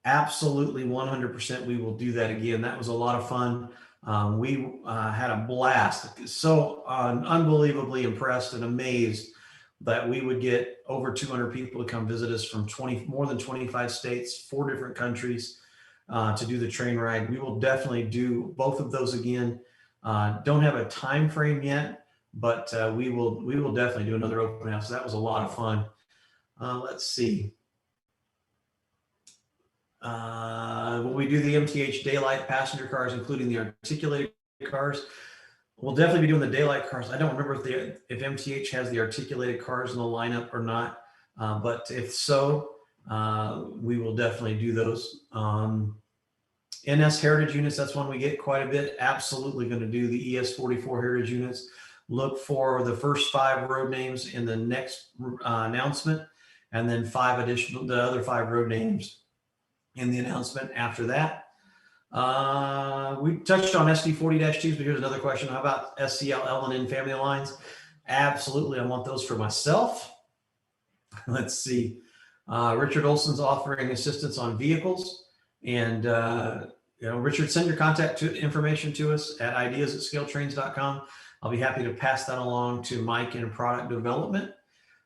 Absolutely, 100%. We will do that again. That was a lot of fun. We had a blast. So unbelievably impressed and amazed that we would get over 200 people to come visit us from more than 25 states, 4 different countries to do the train ride. We will definitely do both of those again. Don't have a time frame yet, but we will definitely do another open house. That was a lot of fun. Let's see. Will we do the MTH daylight passenger cars, including the articulated cars? We'll definitely be doing the daylight cars. I don't remember if MTH has the articulated cars in the lineup or not, but if so, we will definitely do those. NS Heritage units, that's one we get quite a bit. Absolutely going to do the ES44 Heritage units. Look for the first 5 road names in the next announcement, and then the other 5 road names in the announcement after that. We touched on SD40-2s, but here's another question. How about SCL, L&N family lines? Absolutely, I want those for myself. Let's see. Richard Olson's offering assistance on vehicles. And, Richard, send your contact information to us at ideas@scaletrains.com. I'll be happy to pass that along to Mike in product development.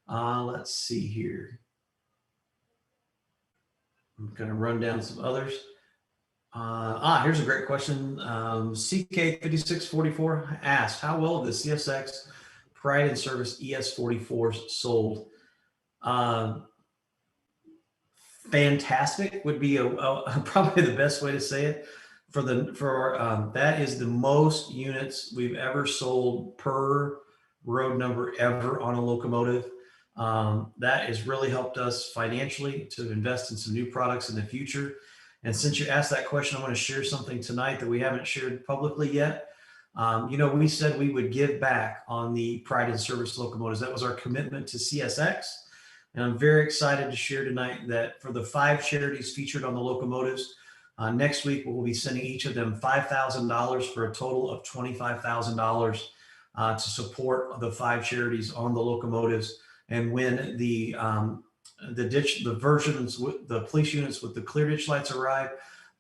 Let's see here. I'm going to run down some others. Here's a great question. CK5644 asked, how well have the CSX Pride in Service ES44s sold? Fantastic would be probably the best way to say it. That is the most units we've ever sold per road number ever on a locomotive. That has really helped us financially to invest in some new products in the future. And since you asked that question, I want to share something tonight that we haven't shared publicly yet. We said we would give back on the Pride in Service locomotives. That was our commitment to CSX. And I'm very excited to share tonight that for the 5 charities featured on the locomotives, next week we'll be sending each of them $5,000 for a total of $25,000 to support the 5 charities on the locomotives. And when the versions with the police units with the clear ditch lights arrive,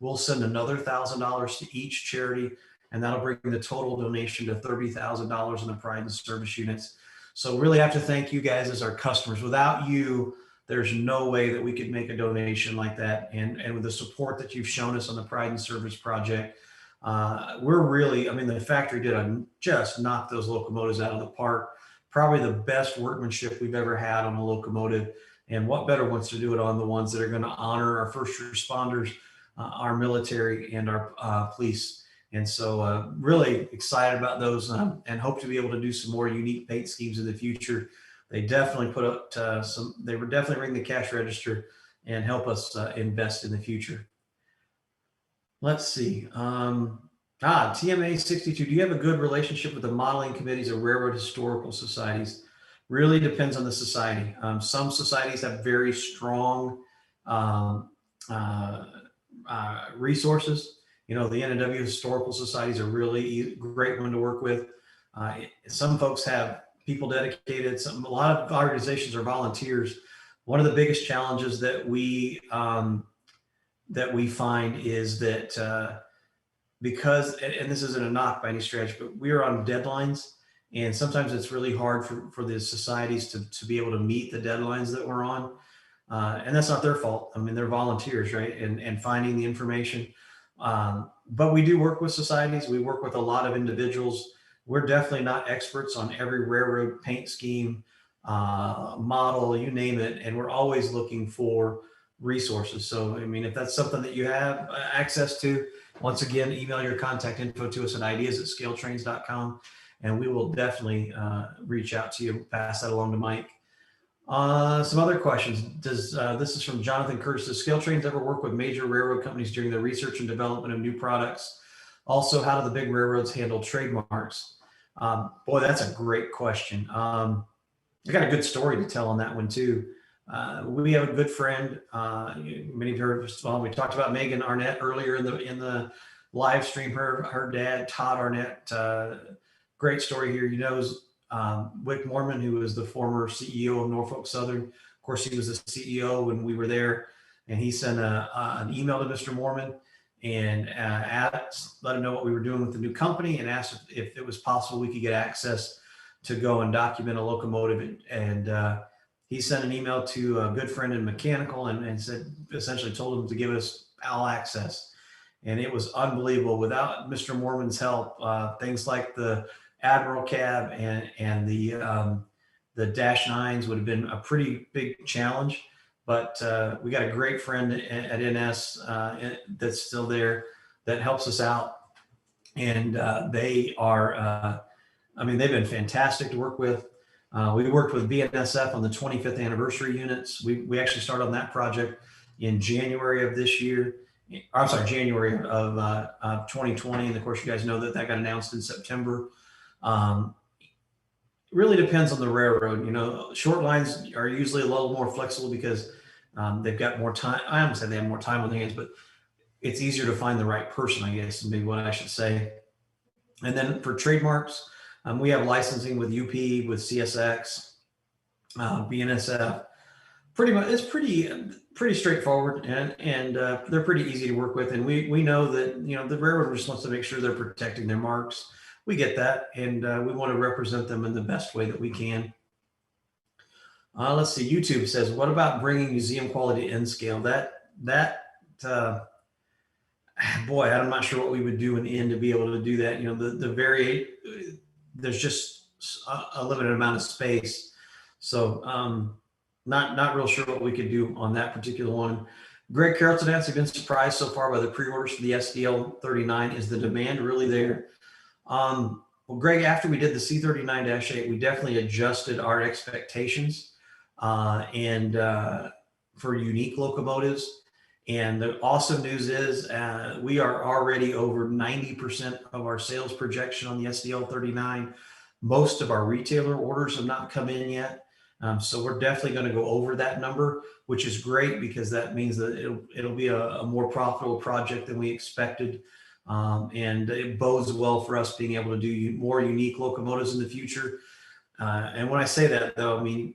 we'll send another $1,000 to each charity, and that'll bring the total donation to $30,000 in the Pride in Service units. So really have to thank you guys as our customers. Without you, there's no way that we could make a donation like that. And with the support that you've shown us on the Pride in Service project, the factory just knocked those locomotives out of the park. Probably the best workmanship we've ever had on a locomotive. And what better ones to do it on the ones that are going to honor our first responders, our military, and our police. And so really excited about those and hope to be able to do some more unique paint schemes in the future. They definitely put up they were definitely ring the cash register and help us invest in the future. Let's see. TMA 62, do you have a good relationship with the modeling committees of railroad historical societies? Really depends on the society. Some societies have very strong resources. The NNW historical societies are really great one to work with. Some folks have people dedicated. A lot of organizations are volunteers. One of the biggest challenges that we find is that because, and this isn't a knock by any stretch, but we are on deadlines, and sometimes it's really hard for the societies to be able to meet the deadlines that we're on. And that's not their fault. I mean, they're volunteers, right? And finding the information. But we do work with societies. We work with a lot of individuals. We're definitely not experts on every railroad paint scheme, model, you name it. And we're always looking for resources. So, if that's something that you have access to, once again, email your contact info to us at ideas@scaletrains.com, and we will definitely reach out to you, pass that along to Mike. Some other questions. This is from Jonathan Curtis. Does ScaleTrains ever work with major railroad companies during the research and development of new products? Also, how do the big railroads handle trademarks? Boy, that's a great question. I got a good story to tell on that one too. We have a good friend. Many of her, well, we talked about Megan Arnett earlier in the live stream. Her dad, Todd Arnett. Great story here. He knows Wick Mormon, who was the former CEO of Norfolk Southern. Of course, he was the CEO when we were there, and he sent an email to Mr. Mormon and let him know what we were doing with the new company, and asked if it was possible we could get access to go and document a locomotive. And he sent an email to a good friend in mechanical, and said, essentially told him to give us all access. And it was unbelievable. Without Mr. Mormon's help, things like the Admiral cab and the Dash Nines would have been a pretty big challenge. But we got a great friend at NS that's still there that helps us out, and they are. I mean, they've been fantastic to work with. We worked with BNSF on the 25th anniversary units. We actually started on that project in January of this year. I'm sorry, January of 2020. And of course, you guys know that got announced in September. Really depends on the railroad. You know, short lines are usually a little more flexible because they've got more time. I haven't said they have more time on their hands, but it's easier to find the right person, I guess, would be what I should say. And then for trademarks, we have licensing with UP, with CSX, BNSF. Pretty much, it's pretty straightforward, and they're pretty easy to work with. And we know that, you know, the railroad just wants to make sure they're protecting their marks. We get that, and we want to represent them in the best way that we can. Let's see. YouTube says, "What about bringing museum quality N scale?" Boy, I'm not sure what we would do in N to be able to do that. You know, there's just a limited amount of space, so not real sure what we could do on that particular one. Greg Carrollton asks, "Have been surprised so far by the pre-orders for the SDL 39? Is the demand really there?" Well, Greg, after we did the C39-8, we definitely adjusted our expectations and for unique locomotives. And the awesome news is we are already over 90% of our sales projection on the SDL 39. Most of our retailer orders have not come in yet. So we're definitely going to go over that number, which is great because that means that it'll be a more profitable project than we expected. And it bodes well for us being able to do more unique locomotives in the future. And when I say that, though, I mean,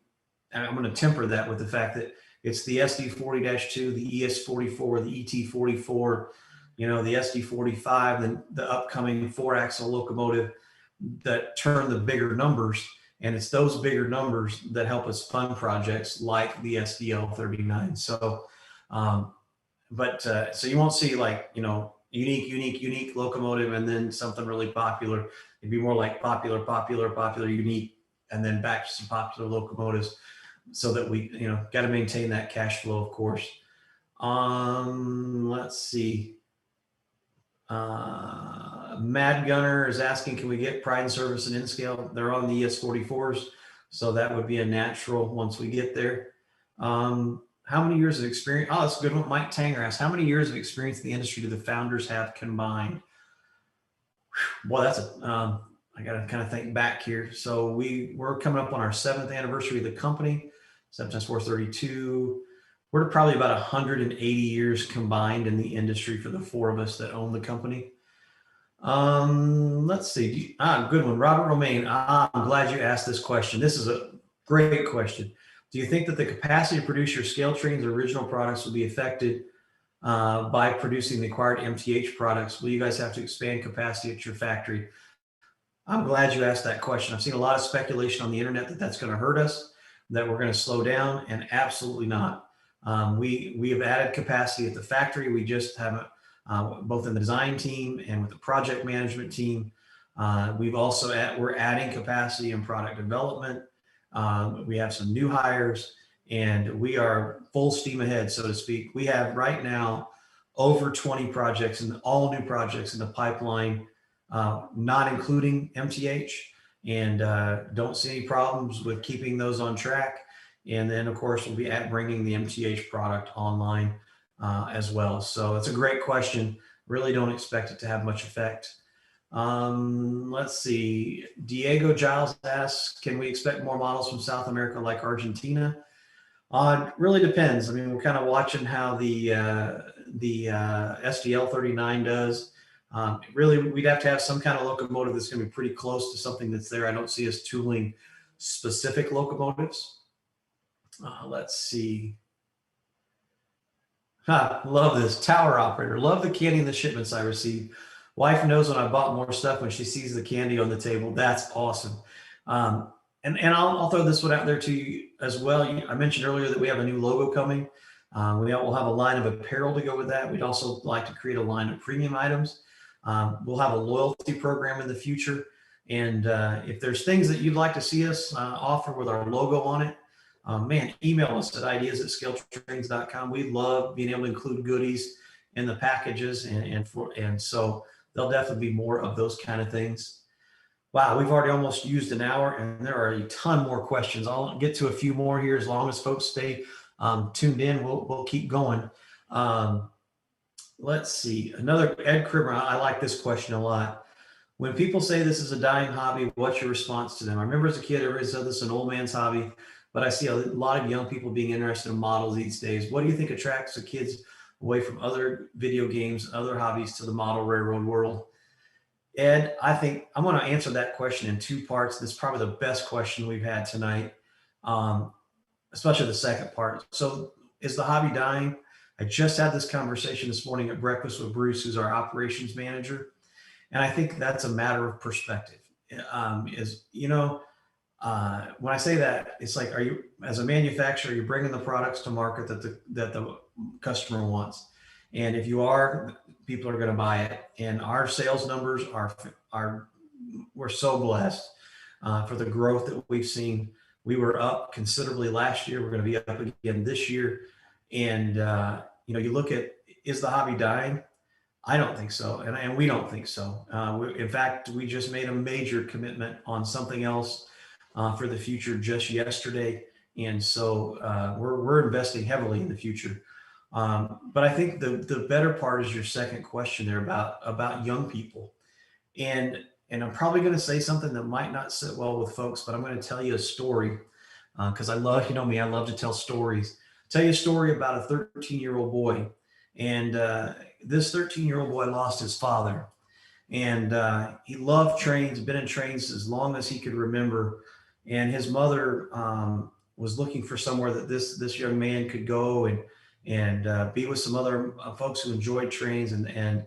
I'm going to temper that with the fact that it's the SD40-2, the ES44, the ET44, you know, the SD45, then the upcoming 4-axle locomotive that turn the bigger numbers. And it's those bigger numbers that help us fund projects like the SDL 39. So, so you won't see, like, you know, unique locomotive and then something really popular. It'd be more like popular, unique, and then back to some popular locomotives, so that we, you know, got to maintain that cash flow, of course. Let's see. Mad Gunner is asking, can we get Pride and Service and N-Scale? They're on the ES44s, so that would be a natural once we get there. How many years of experience? Oh, that's a good one. Mike Tanger asks, how many years of experience in the industry do the founders have combined? Boy, that's I got to kind of think back here. So we're coming up on our 7th anniversary of the company, September 432. We're probably about 180 years combined in the industry for the 4 of us that own the company. Let's see. Good one. Robert Romaine. I'm glad you asked this question. This is a great question. Do you think that the capacity to produce your scale trains or original products will be affected by producing the acquired MTH products? Will you guys have to expand capacity at your factory? I'm glad you asked that question. I've seen a lot of speculation on the internet that that's going to hurt us, that we're going to slow down, and absolutely not. We have added capacity at the factory. We just haven't, both in the design team and with the project management team. We're adding capacity in product development. We have some new hires, and we are full steam ahead, so to speak. We have right now over 20 projects and all new projects in the pipeline, not including MTH, and don't see any problems with keeping those on track. And then, of course, we'll be bringing the MTH product online as well. So it's a great question. Really don't expect it to have much effect. Let's see. Diego Giles asks, can we expect more models from South America like Argentina? It really depends. I mean, we're kind of watching how the SDL 39 does. Really, we'd have to have some kind of locomotive that's going to be pretty close to something that's there. I don't see us tooling specific locomotives. Let's see. Love this tower operator. Love the candy and the shipments I received. Wife knows when I bought more stuff when she sees the candy on the table. That's awesome. And I'll throw this one out there to you as well. I mentioned earlier that we have a new logo coming. We will have a line of apparel to go with that. We'd also like to create a line of premium items. We'll have a loyalty program in the future. And if there's things that you'd like to see us offer with our logo on it, man, email us at ideas@scaletrains.com. We love being able to include goodies in the packages, and so there'll definitely be more of those kind of things. Wow, we've already almost used an hour, and there are a ton more questions. I'll get to a few more here as long as folks stay tuned in. We'll keep going. Let's see. Another Ed Krimmer. I like this question a lot. When people say this is a dying hobby, what's your response to them? I remember as a kid, everybody said this is an old man's hobby, but I see a lot of young people being interested in models these days. What do you think attracts the kids away from other video games, other hobbies to the model railroad world? Ed, I think I'm going to answer that question in two parts. This is probably the best question we've had tonight, especially the second part. So, is the hobby dying? I just had this conversation this morning at breakfast with Bruce, who's our operations manager, and I think that's a matter of perspective. When I say that, it's like, are you, as a manufacturer, you're bringing the products to market that the customer wants, and if you are, people are going to buy it. And our sales numbers are we're so blessed for the growth that we've seen. We were up considerably last year. We're going to be up again this year. And you look at, is the hobby dying? I don't think so, and we don't think so. In fact, we just made a major commitment on something else for the future just yesterday, and so we're investing heavily in the future. But I think the better part is your second question there about young people, and I'm probably going to say something that might not sit well with folks, but I'm going to tell you a story because I love, me, I love to tell stories. Tell you a story about a 13-year-old boy, and this 13-year-old boy lost his father, and he loved trains, been in trains as long as he could remember, and his mother was looking for somewhere that this young man could go and be with some other folks who enjoyed trains. And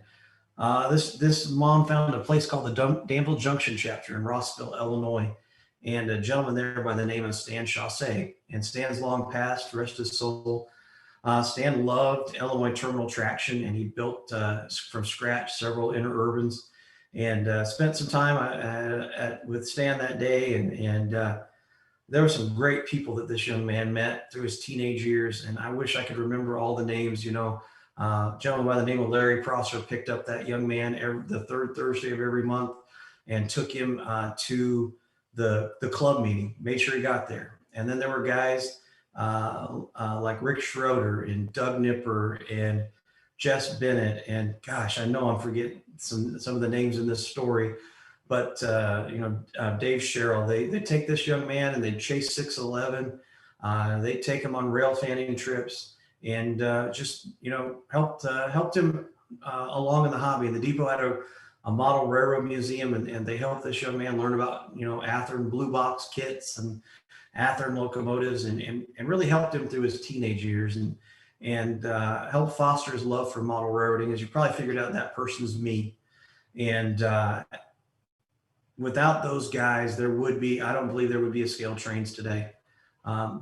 this mom found a place called the Danville Junction chapter in Rossville, Illinois, and a gentleman there by the name of Stan Chaussee. And Stan's long passed, rest his soul. Stan loved Illinois terminal traction, and he built from scratch several interurbans, and spent some time with Stan that day. And there were some great people that this young man met through his teenage years, and I wish I could remember all the names. A gentleman by the name of Larry Prosser picked up that young man the third Thursday of every month and took him to the club meeting, made sure he got there. And then there were guys like Rick Schroeder and Doug Nipper and Jess Bennett, and gosh, I know I'm forgetting some of the names in this story, but Dave Sherrill, they take this young man and they chase 611. They take him on rail fanning trips, and helped him along in the hobby. And the depot had a model railroad museum, and they helped this young man learn about Athearn blue box kits and Athearn locomotives, and really helped him through his teenage years, and helped foster his love for model railroading. As you probably figured out, that person's me. And without those guys, I don't believe there would be a Scale Trains today.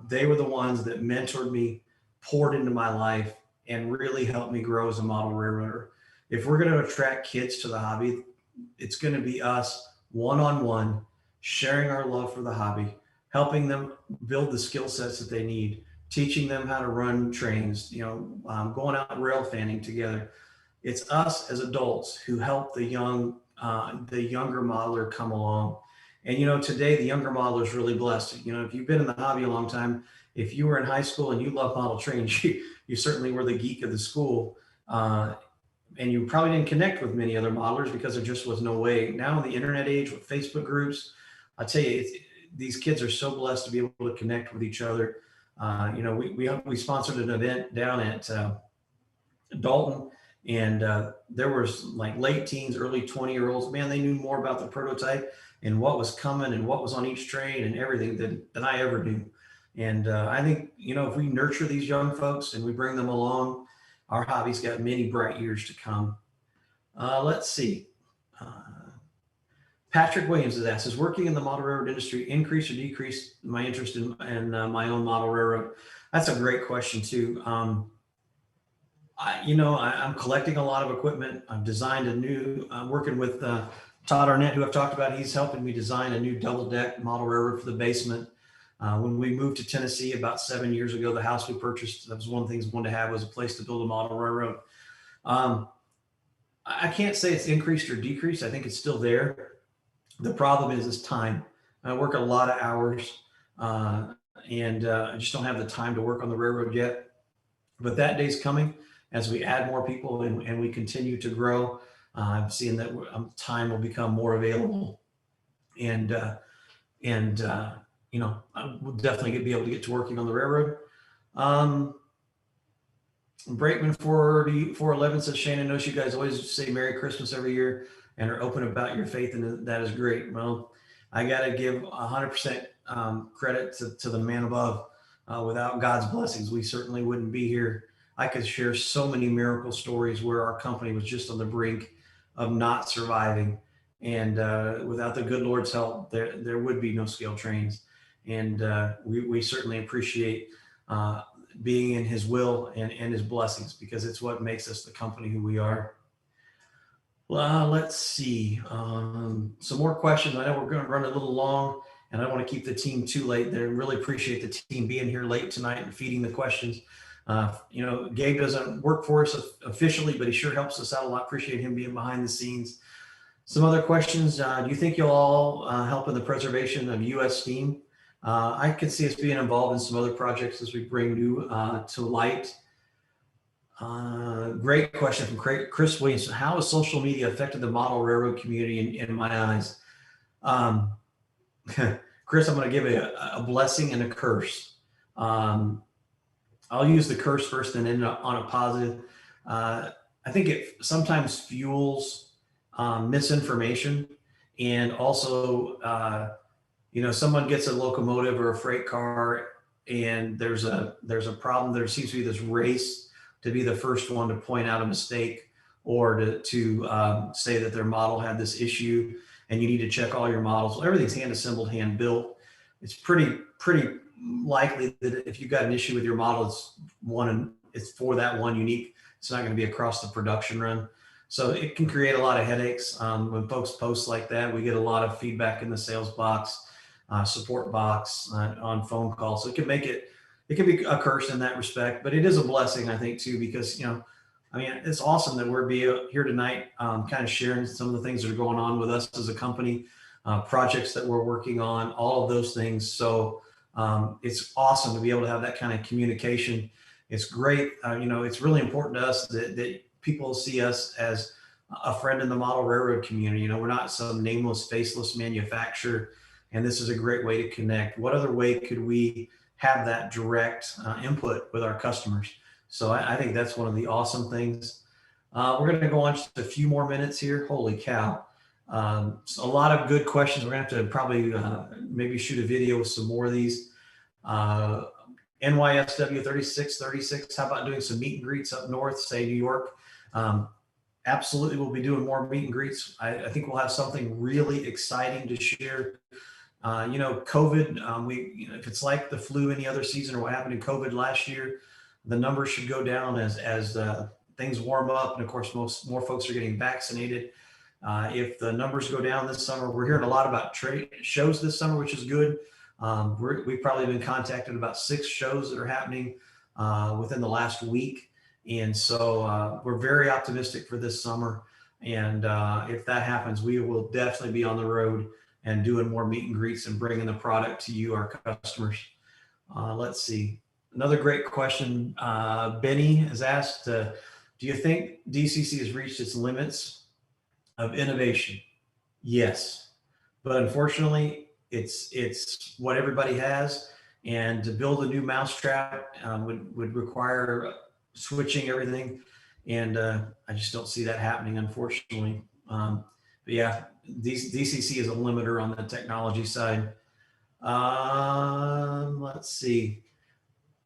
They were the ones that mentored me, poured into my life, and really helped me grow as a model railroader. If we're going to attract kids to the hobby, it's going to be us one-on-one, sharing our love for the hobby, helping them build the skill sets that they need, teaching them how to run trains, going out rail fanning together. It's us as adults who help the younger modeler come along. And today the younger modeler is really blessed. If you've been in the hobby a long time, if you were in high school and you love model trains, you certainly were the geek of the school. and you probably didn't connect with many other modelers because there just was no way. Now in the internet age with Facebook groups, I tell you, these kids are so blessed to be able to connect with each other. We sponsored an event down at Dalton, and there was like late teens, early 20-year-olds. Man, they knew more about the prototype and what was coming and what was on each train and everything than I ever knew. And I think, if we nurture these young folks and we bring them along, our hobby's got many bright years to come. Let's see. Uh, Patrick Williams has asked, is working in the model railroad industry increase or decrease my interest in my own model railroad? That's a great question too. I'm collecting a lot of equipment. I've designed a new, working with Todd Arnett, who I've talked about. He's helping me design a new double deck model railroad for the basement. When we moved to Tennessee about 7 years ago, the house we purchased, that was one of the things we wanted to have, was a place to build a model railroad. I can't say it's increased or decreased. I think it's still there. The problem is time. I work a lot of hours, and I just don't have the time to work on the railroad yet. But that day's coming as we add more people and we continue to grow. I'm seeing that time will become more available, and I will definitely be able to get to working on the railroad. Brakeman 411 says, Shannon knows you guys always say Merry Christmas every year and are open about your faith, and that is great. Well, I got to give 100% credit to the man above. Without God's blessings, we certainly wouldn't be here. I could share so many miracle stories where our company was just on the brink of not surviving. And without the good Lord's help, there would be no scale trains. And we certainly appreciate being in his will and his blessings, because it's what makes us the company who we are. Let's see. Some more questions. I know we're going to run a little long, and I don't want to keep the team too late. They really appreciate the team being here late tonight and feeding the questions. Gabe doesn't work for us officially, but he sure helps us out a lot. Appreciate him being behind the scenes. Some other questions. Do you think you'll all help in the preservation of U.S. steam? I can see us being involved in some other projects as we bring new to light. Great question from Chris Williamson. How has social media affected the model railroad community in my eyes? Chris, I'm going to give you a blessing and a curse. I'll use the curse first and end on a positive. I think it sometimes fuels misinformation, and also, someone gets a locomotive or a freight car, and there's a problem. There seems to be this race to be the first one to point out a mistake, or to say that their model had this issue, and you need to check all your models. Well, everything's hand assembled, hand built. It's pretty likely that if you've got an issue with your model, it's for that one unique. It's not going to be across the production run. So it can create a lot of headaches. When folks post like that, we get a lot of feedback in the sales box, support box, on phone calls. So it can be a curse in that respect, but it is a blessing, I think, too, because, it's awesome that we're here tonight, kind of sharing some of the things that are going on with us as a company, projects that we're working on, all of those things. So it's awesome to be able to have that kind of communication. It's great. It's really important to us that people see us as a friend in the model railroad community. We're not some nameless, faceless manufacturer, and this is a great way to connect. What other way could we have that direct input with our customers? So I think that's one of the awesome things. We're going to go on just a few more minutes here. Holy cow. So a lot of good questions. We're going to have to probably maybe shoot a video with some more of these. NYSW 3636, how about doing some meet and greets up north, say New York? Absolutely, we'll be doing more meet and greets. I think we'll have something really exciting to share. COVID, if it's like the flu any other season or what happened in COVID last year, the numbers should go down as things warm up. And of course, more folks are getting vaccinated. If the numbers go down this summer, we're hearing a lot about trade shows this summer, which is good. We've probably been contacted about 6 shows that are happening within the last week. And so we're very optimistic for this summer. And if that happens, we will definitely be on the road and doing more meet and greets and bringing the product to you, our customers. Let's see. Another great question. Benny has asked, do Do you think DCC has reached its limits of innovation? Yes, but unfortunately, it's what everybody has, and to build a new mousetrap would require switching everything, and I just don't see that happening, unfortunately. But yeah, DCC is a limiter on the technology side. Let's see.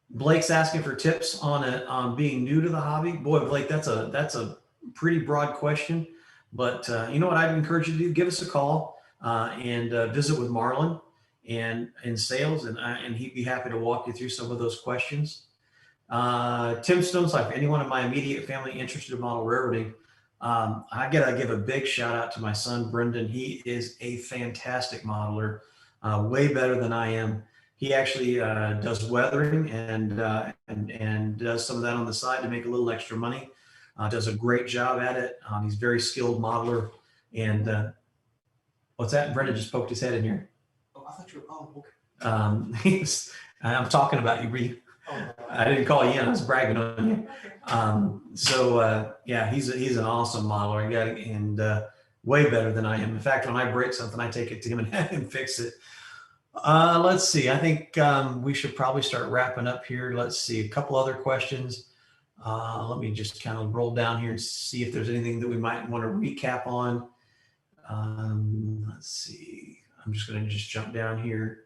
Blake's asking for tips on being new to the hobby. Boy, Blake, that's a pretty broad question. But you know what I'd encourage you to do? Give us a call and visit with Marlon and in sales, and he'd be happy to walk you through some of those questions. Tim Stone's like anyone in my immediate family interested in model railroading. I gotta give a big shout out to my son Brendan. He is a fantastic modeler, way better than I am. He actually does weathering and does some of that on the side to make a little extra money. Does a great job at it. He's a very skilled modeler. And what's that? Brendan just poked his head in here. Oh, I thought you were. Oh, okay. I'm talking about you, Bree. Oh, I didn't call you in. I was bragging on you. Yeah, he's an awesome modeler. And way better than I am. In fact, when I break something, I take it to him and have him fix it. Let's see. I think we should probably start wrapping up here. Let's see a couple other questions. Let me just kind of roll down here and see if there's anything that we might want to recap on. Let's see. I'm just going to just jump down here.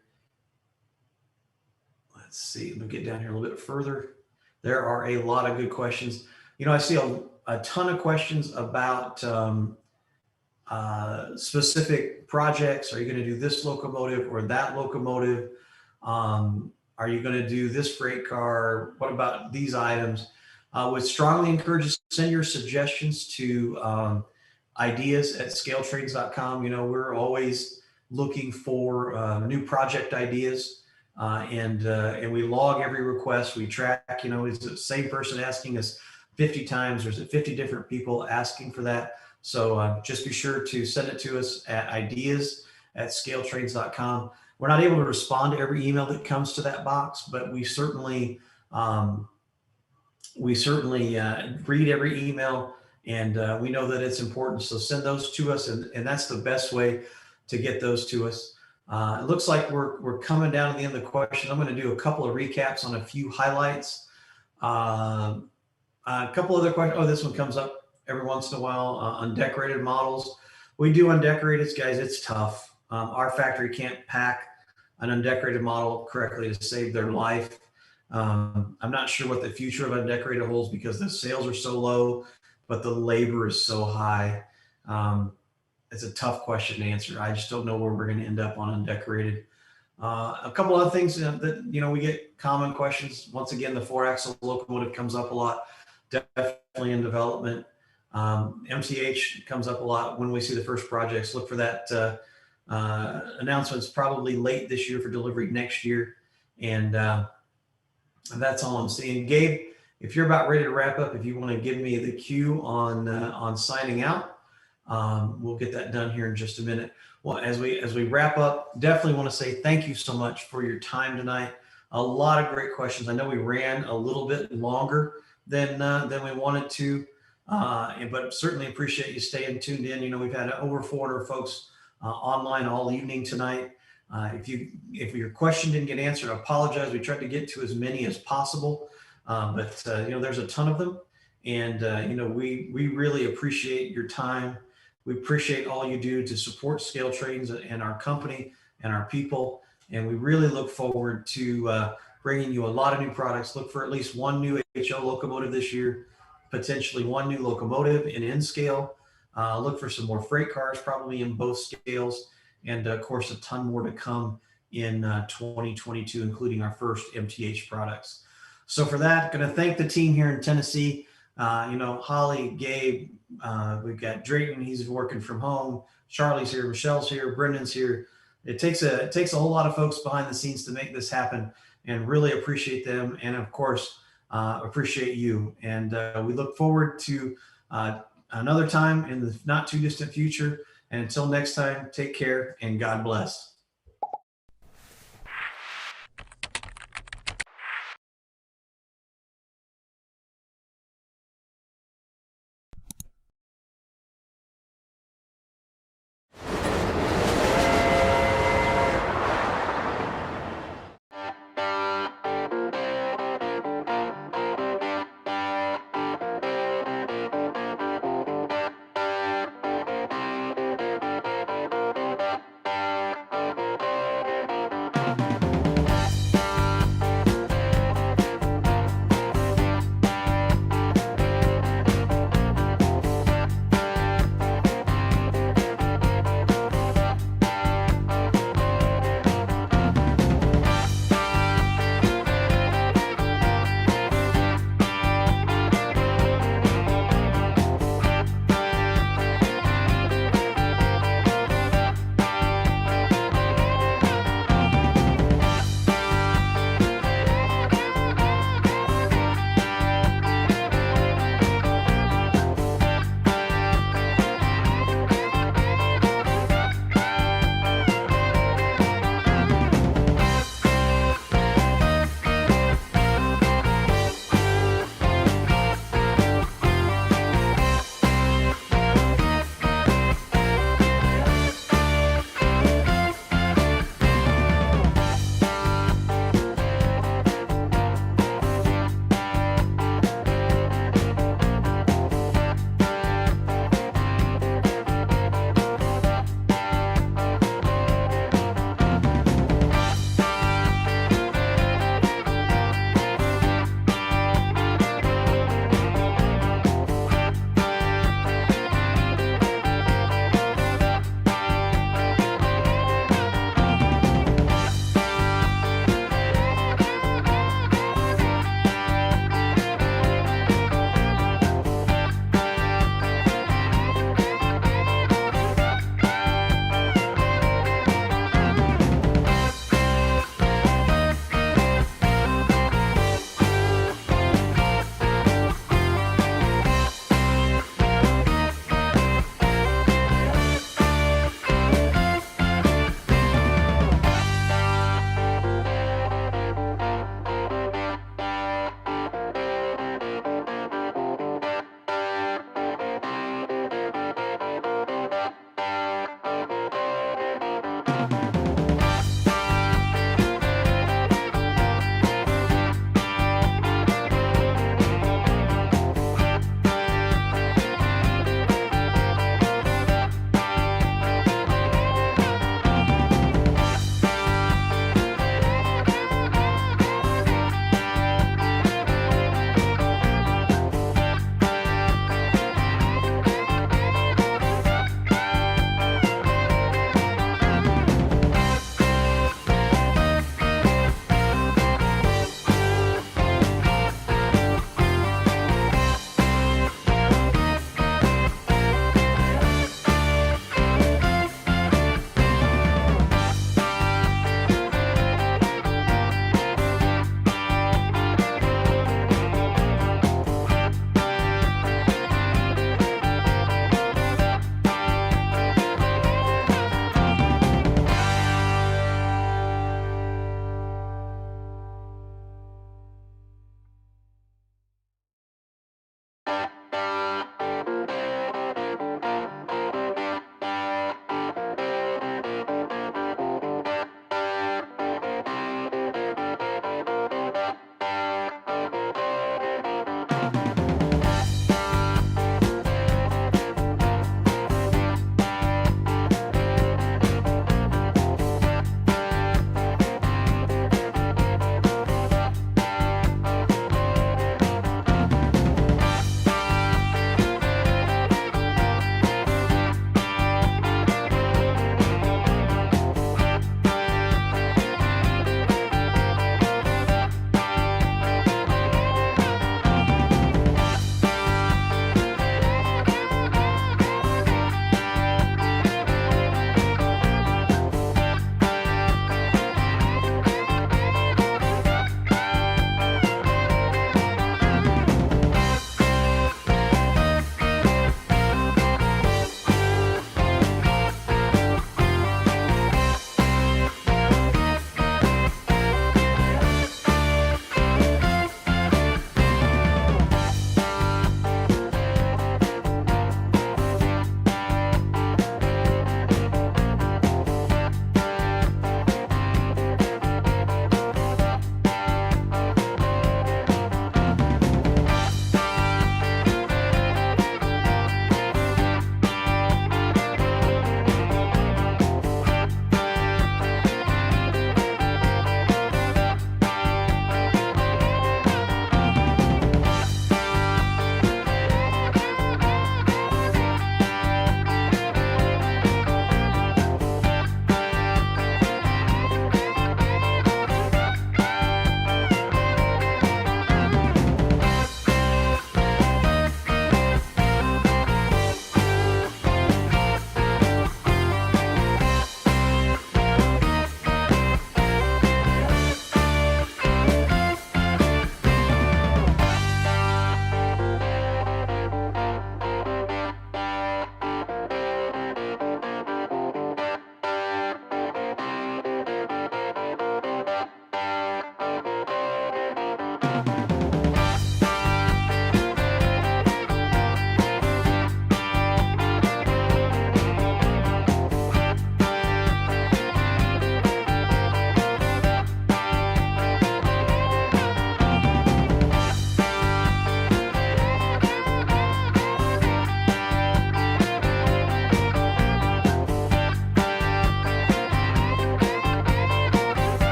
Let's see. Let me get down here a little bit further. There are a lot of good questions. You know, I see a ton of questions about specific projects. Are you going to do this locomotive or that locomotive? Are you going to do this freight car? What about these items? Would strongly encourage you to send your suggestions to ideas@scaletrades.com. You know, we're always looking for new project ideas. And we log every request. We track, you know, is the same person asking us 50 times, or is it 50 different people asking for that? So just be sure to send it to us at ideas@scaletrades.com. We're not able to respond to every email that comes to that box, but we certainly read every email, and we know that it's important. So send those to us, and that's the best way to get those to us. It looks like we're coming down to the end of the question. I'm going to do a couple of recaps on a few highlights. A couple other questions. Oh, this one comes up every once in a while. Undecorated models. We do undecorated, guys. It's tough. Our factory can't pack an undecorated model correctly to save their life. I'm not sure what the future of undecorated holds because the sales are so low, but the labor is so high. It's a tough question to answer. I just don't know where we're going to end up on undecorated. A couple other things that, you know, we get common questions. Once again, the 4-axle locomotive comes up a lot, definitely in development. MTH comes up a lot when we see the first projects. Look for that announcements probably late this year for delivery next year. And that's all I'm seeing. Gabe, if you're about ready to wrap up, if you want to give me the cue on signing out, we'll get that done here in just a minute. Well, as we wrap up, definitely want to say thank you so much for your time tonight. A lot of great questions. I know we ran a little bit longer than we wanted to, but certainly appreciate you staying tuned in. You know, we've had over 400 folks online all evening tonight. If your question didn't get answered, I apologize. We tried to get to as many as possible, but you know, there's a ton of them, and you know, we really appreciate your time. We appreciate all you do to support Scale Trades and our company and our people. And we really look forward to bringing you a lot of new products. Look for at least one new HO locomotive this year, potentially one new locomotive in N-scale. Look for some more freight cars, probably in both scales. And of course, a ton more to come in 2022, including our first MTH products. So for that, going to thank the team here in Tennessee. You know, Holly, Gabe, we've got Drayton, he's working from home. Charlie's here, Michelle's here, Brendan's here. It takes a whole lot of folks behind the scenes to make this happen, and really appreciate them. And of course, appreciate you. And we look forward to another time in the not too distant future. And until next time, take care and God bless.